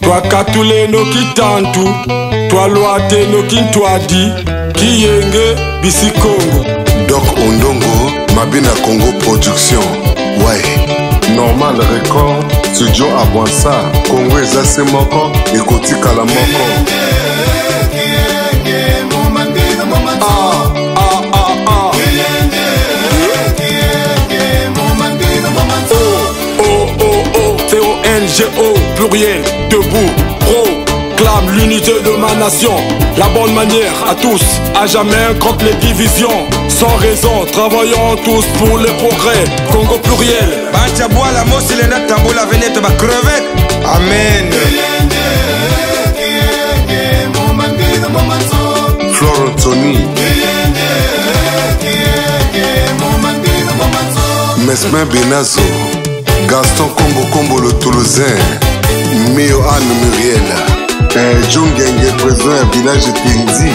Toi katule no kitantu, toi loate no kintwadi, kiyenge bisi Congo. Doc Ondongo, Mabina Congo Production. Ouais, Normal Record, Studio Abwansa, Congo Ezase Moko, Ekoti Kalamoko. CONGO, pluriel, debout, proclame l'unité de ma nation. La bonne manière à tous, à jamais contre les divisions. Sans raison, travaillons tous pour le progrès. Congo pluriel. Banchaboala, Mosilena, Tambola, Venette, ma crevette. Amen. Florentoni. Mesmin Benazo. Gaston Combo le Toulousain, Mio Anne Muriel, John Genge, président du village de Tinzi.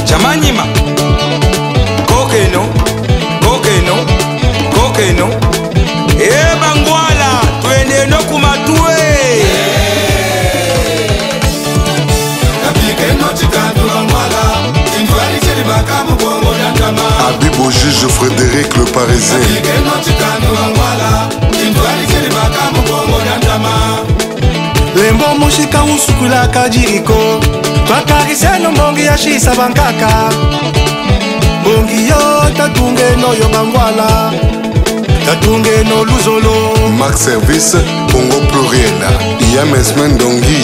Jamanyima kokeno bangwala twende no kumatue Abibo juge Frédéric le Parisien. Lembo mushika usukula kajiriko twakariseno mbongi ya shisa bankaka mbongi yo tatunge no yo bangwala tatunge no luzolo. Max Service Congo pluriel. Iya Mesmen Dongi,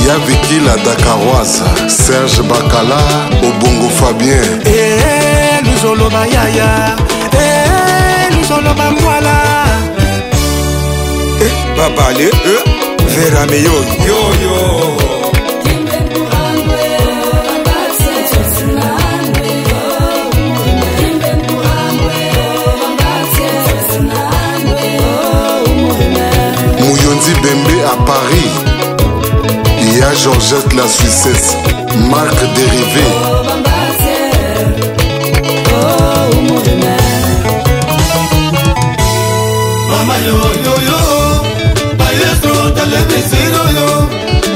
Iya Vicky la Dakaroise, Serge Bakala, Obongo Fabien. Luzolo bayaya, luzolo bangwala. Babale, Vera Meyo, yo. Mouyonzi Bembe à Paris. Il y a Georgette la Suissesse, marque dérivée.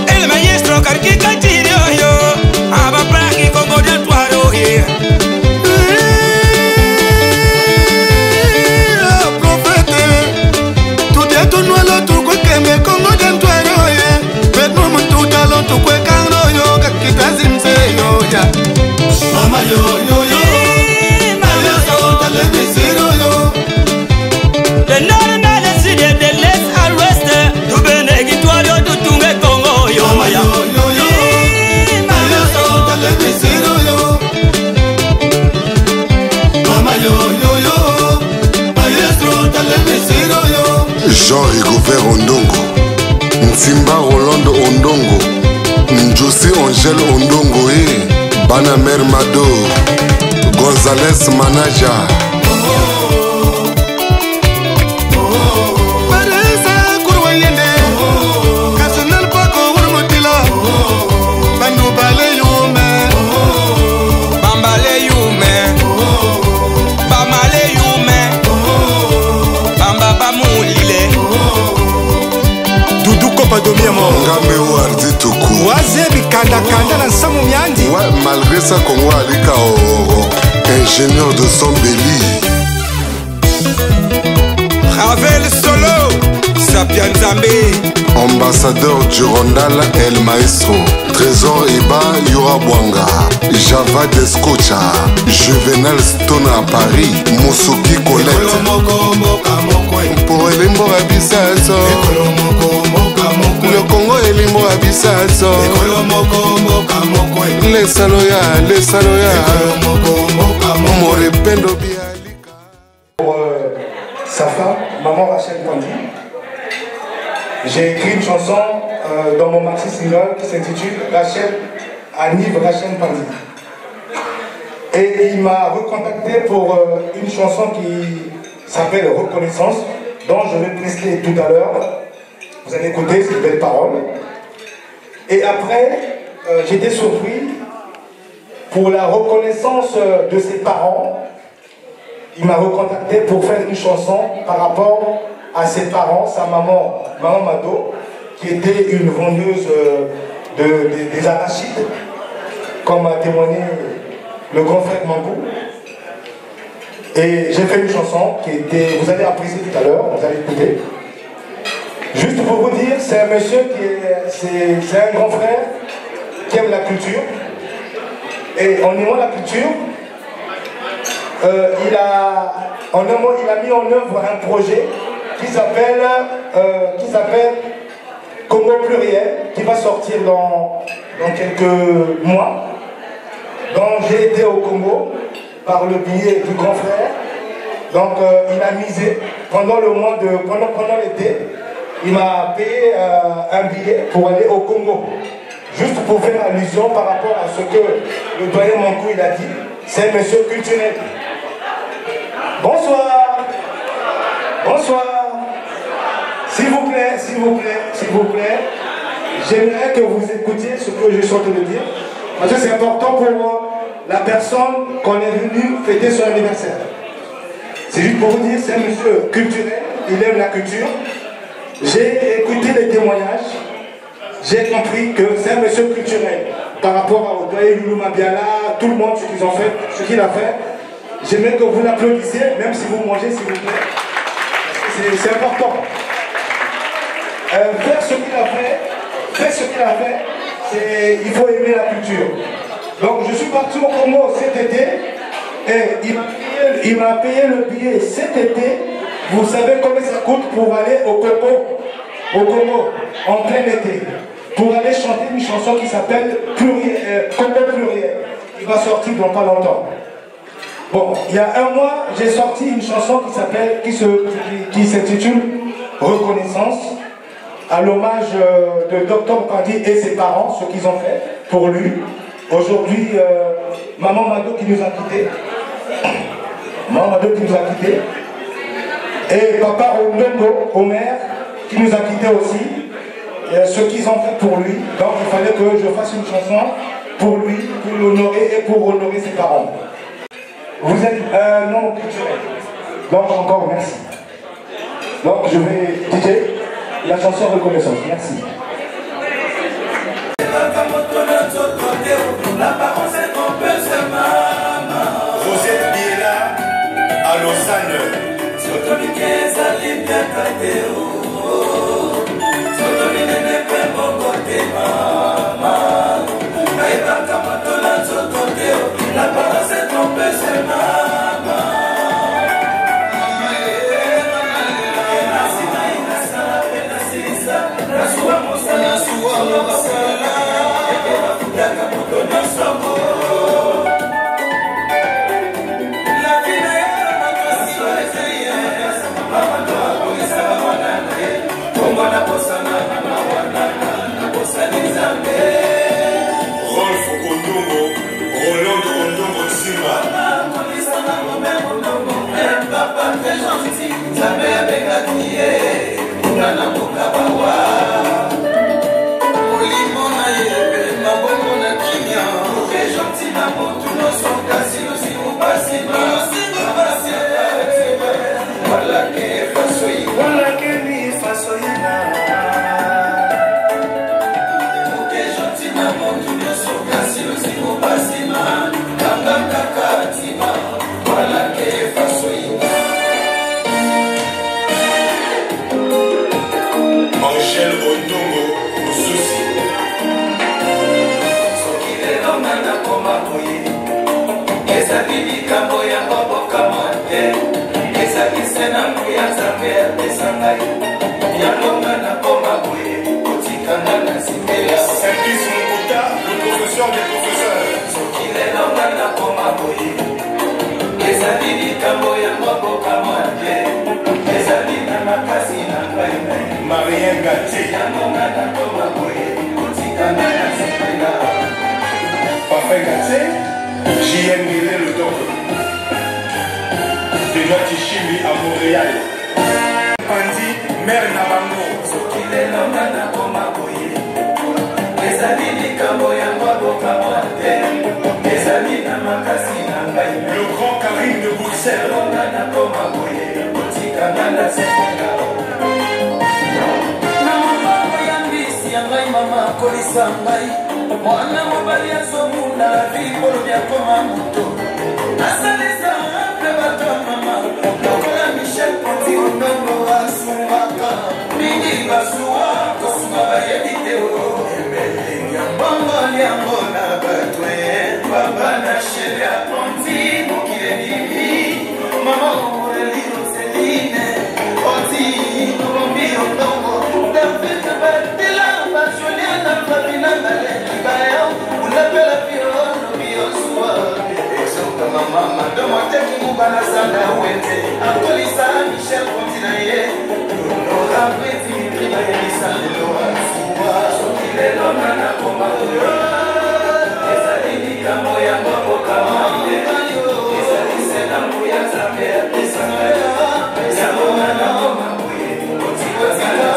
El maestro Carquica Tirio, Aba Pragi Congo de Tuaro here. Ntimba Rolando Ondongo, Njosi Angel Ondongo, Bana Mer Mado, Gonzalez Manaja. Ouais, malgré ça, Congo Alika Oro, ingénieur de son Béli. Ravel Solo, Sapian Zambé. Ambassadeur du Rondal El Maestro, Trésor Iba Yura Bwanga, Java Descocha, Juvenal Stone à Paris, Moussoki Colette. Pour Elimbo Abisaso, le Congo Elimbo Abisaso, les Saloya, Morependo Bialika. Pour sa femme, maman Rachel Pandi, j'ai écrit une chanson dans mon maxi single qui s'intitule Aniv Rachel Pandi. Et il m'a recontacté pour une chanson qui s'appelle Reconnaissance, dont je vais prester tout à l'heure. Vous allez écouter ces belles paroles. Et après, j'étais surpris pour la reconnaissance de ses parents. Il m'a recontacté pour faire une chanson par rapport à ses parents, sa maman, Maman Mado, qui était une vendeuse des arachides, comme a témoigné le grand frère Mangou. Et j'ai fait une chanson qui était, vous allez apprécier tout à l'heure, vous allez écouter. Juste pour vous dire, c'est un monsieur c'est un grand frère qui aime la culture. Et en aimant la culture, il a mis en œuvre un projet qui s'appelle Congo Pluriel, qui va sortir dans quelques mois. Donc j'ai été au Congo par le biais du grand frère. Donc il a misé pendant l'été, il m'a payé un billet pour aller au Congo. Juste pour faire allusion par rapport à ce que le doyen Mankou il a dit, c'est un monsieur culturel. Bonsoir. Bonsoir. S'il vous plaît, j'aimerais que vous écoutiez ce que je suis en train de dire, parce que c'est important pour la personne qu'on est venu fêter son anniversaire. C'est juste pour vous dire, c'est un monsieur culturel, il aime la culture. J'ai écouté les témoignages, j'ai compris que c'est un monsieur culturel. Par rapport au doyen Loulou Mabiala, tout le monde, ce qu'il a fait, j'aimerais que vous l'applaudissiez, même si vous mangez, s'il vous plaît. C'est important. Faire ce qu'il a fait, il faut aimer la culture. Donc je suis parti au Congo cet été et il m'a payé le billet cet été. Vous savez combien ça coûte pour aller au Congo, en plein été, pour aller chanter une chanson qui s'appelle Congo Pluriel. Il va sortir dans pas longtemps. Bon, il y a un mois, j'ai sorti une chanson qui s'intitule Reconnaissance, à l'hommage de Dr Pandi et ses parents, ce qu'ils ont fait pour lui. Aujourd'hui, Maman Mado qui nous a quittés. Et Papa Ondongo, Omer, qui nous a quittés aussi. Ce qu'ils ont fait pour lui. Donc il fallait que je fasse une chanson pour lui, pour l'honorer et pour honorer ses parents. Vous êtes un homme culturel. Donc encore merci. Donc je vais DJ la chanson Reconnaissance. Merci. Rosette Biela à Lausanne. Parfait Gatsé, JM Millet le Doc. Benoît Tichimi à Montréal. Pandi, mère Nabango. Sokile Lomana Komakoye. Les amis Nikambo Yambo Kamate. Les amis Namakasi Nangai. Le grand Karim de Bruxelles. Lomana Komakoye. Botikamana Sepena. Namambo Yambisi Yangai Mama Kolisa Ngai. Mwana mobali azomuna vikolo bya koma moto asalisa mpe bato mama lokola Michel Ponti ondongo asungaka mingi basuwa kosunga bayebi te o ebelengi ya mbongo liango na bato baba na shele ya Ponti mokile bibi mama omoreli Roseline Ponti nomombi ondongo dafete batela bajoliana babina baleki Mama, domo teki mubana sana wete Akolisa Michel Pontinaye Nora Peti Mitriba Yelisa Lelo Asuwa Sokile Loma na Koma Ezali Nikambo ya Mboko Kamande Ezali Sena Mbuya Zambe ya Pesanga Zamona na Koma Mbuye Otiwa Zala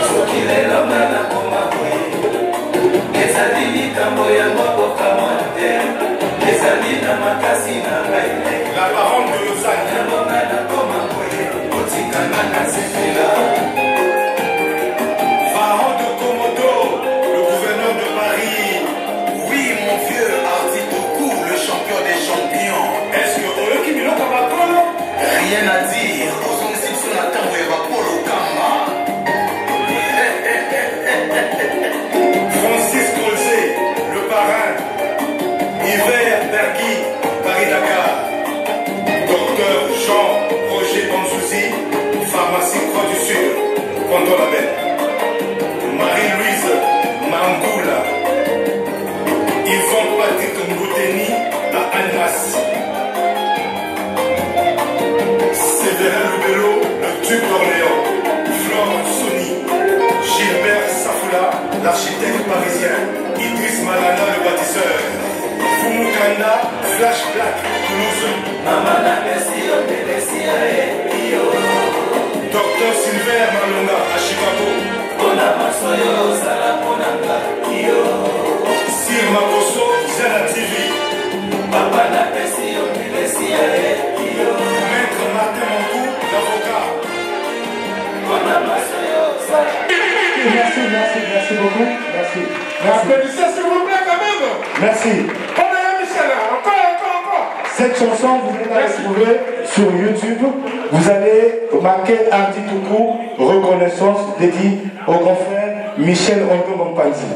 Sokile Loma na Koma Mbuye Ezali Nikambo ya Mboko Kamande Ezali na makasi na ngai La parole de Lausanne Yamona na Koma Mbuye Otikanga na Sepela Pharaon de Komodo, le gouverneur de Paris. Oui mon vieux Artitoku, le champion des champions. Est-ce que Oloki Milo Kabakolo? Rien à dire, Ozon Simpson attend Polo Kama. Francis Colzé, le parrain. Hiver Bergui, Paris-Dakar. Docteur Jean-Roger Banzouzi, pharmacie Croix du Sud, Pondon la Belle. Marie-Louise Mangoula. Yvon Patrick Ngouteni à Annemasse. Séverin Loubello, le duc d'Orléans. Florent Sony. Gilbert Safoula, l'architecte parisien. Idriss Malana, le bâtisseur. Fumukanda, Flash Black, Toulouse. Mamana Messio, Docteur Sylvain Malonga à Chicago. Sir Makoso, Zena TV. Maître Martin Mangou, l'avocat. Merci beaucoup. Merci. Applaudissez s'il vous plaît quand même. Merci. Michel, encore. Cette chanson, vous allez la retrouver sur YouTube. Vous allez marquer Artitoku, reconnaissance dédiée au grand frère Michel Ondo Mpanzi.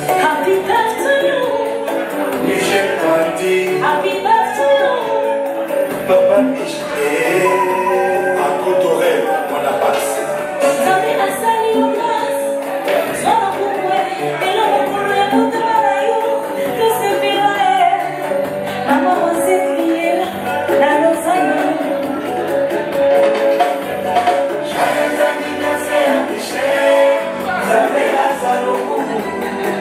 Happy birthday to you. Michel Tanti. Happy birthday to you. Papa Michel. À Cotorel, on a passé. Zami asali unas. Zona kukwe. Elo mukuru ya kutabara yu. Tuse vile. Mama Rosette Biela. La Lausanne. Joyeux anniversaire Michel. Zami asali unas.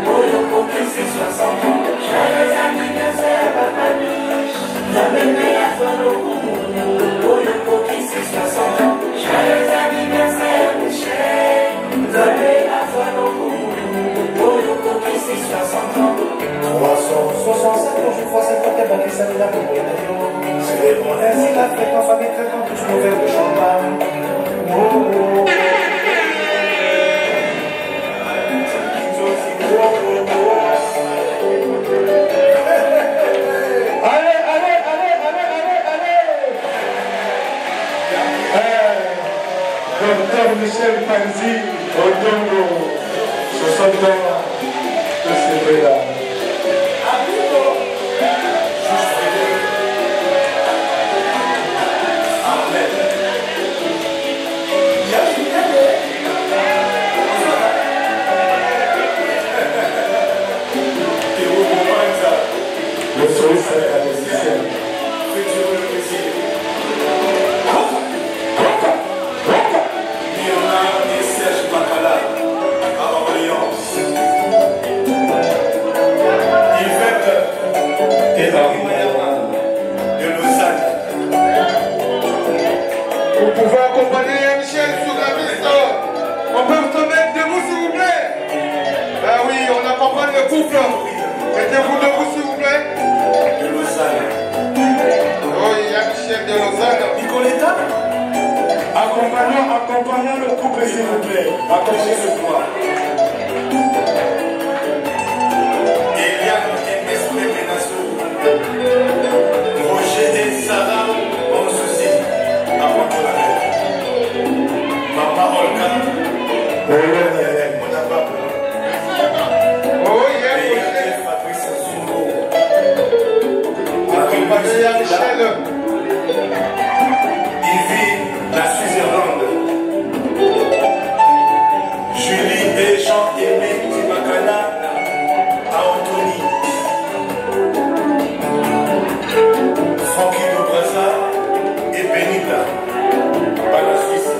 Oyo kokisi 60 ans. Joyeux anniversaire Papa Mich. Zami asali unas. Oyo kokisi 60 ans. Joyeux anniversaire Michel. Zami asali unas. Oyo kokisi 60 ans. 365 jours, je crois, c'est pas qu'elle va que ça nous a pour c'est les bons ainsi la fréquence avec traitant tous nos verres de champagne. Oh, oh. Allez. Dr Michel Panzi, Odongo, 60 ans de Sebela. Le sourire, c'est la musicienne. Vous pouvez accompagner Michel sur la piste. On peut se mettre debout s'il vous plaît. Ben oui, on accompagne le couple. Mettez-vous debout s'il vous plaît. De Lausanne. Oh, il y a Michel de Lausanne. Nicoletta. Accompagnons le couple s'il vous plaît. Accompagnez ce point. Eliane Esprit Menasso. Roger et Sarah, bon souci. Avant qu'on l'arrête. Maman Olga. On n'a pas peur. Oh, yeah, Patrice Zumbo. Accompagné à Michel. Yves, la Suisse-Irlande. Julie et Jean-Aimé Tibakana à Anthony. Francky de Brazza et Benita à la Suisse.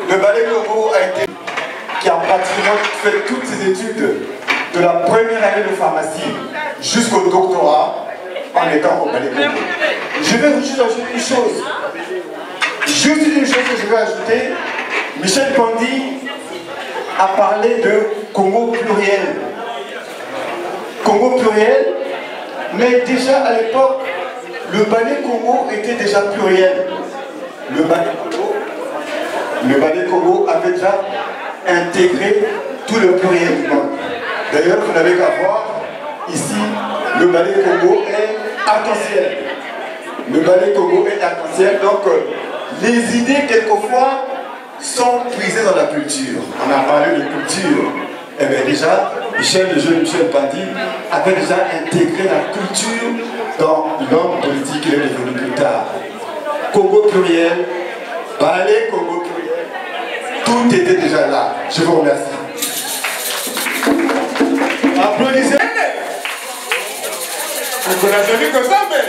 Le ballet Congo a été, qui a pratiquement fait toutes ses études de la première année de pharmacie jusqu'au doctorat en étant au ballet Congo. Je vais juste ajouter une chose. Juste une chose que je vais ajouter. Michel Pandi a parlé de Congo pluriel. Congo pluriel, mais déjà à l'époque, le ballet Congo était déjà pluriel. Le ballet Congo avait déjà intégré tout le pluriel du monde. D'ailleurs, vous n'avez qu'à voir, ici, le ballet Congo est arc-en-ciel. Le ballet Congo est arc-en-ciel, donc les idées, quelquefois, sont puisées dans la culture. On a parlé de culture. Eh bien déjà, le jeune Michel Pandi avait déjà intégré la culture dans l'homme politique qu'il est devenu plus tard. Congo pluriel, ballet Congo pluriel, tout était déjà là. Je vous remercie. Applaudissez. On a jamais comme ça, mais...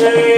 Yeah.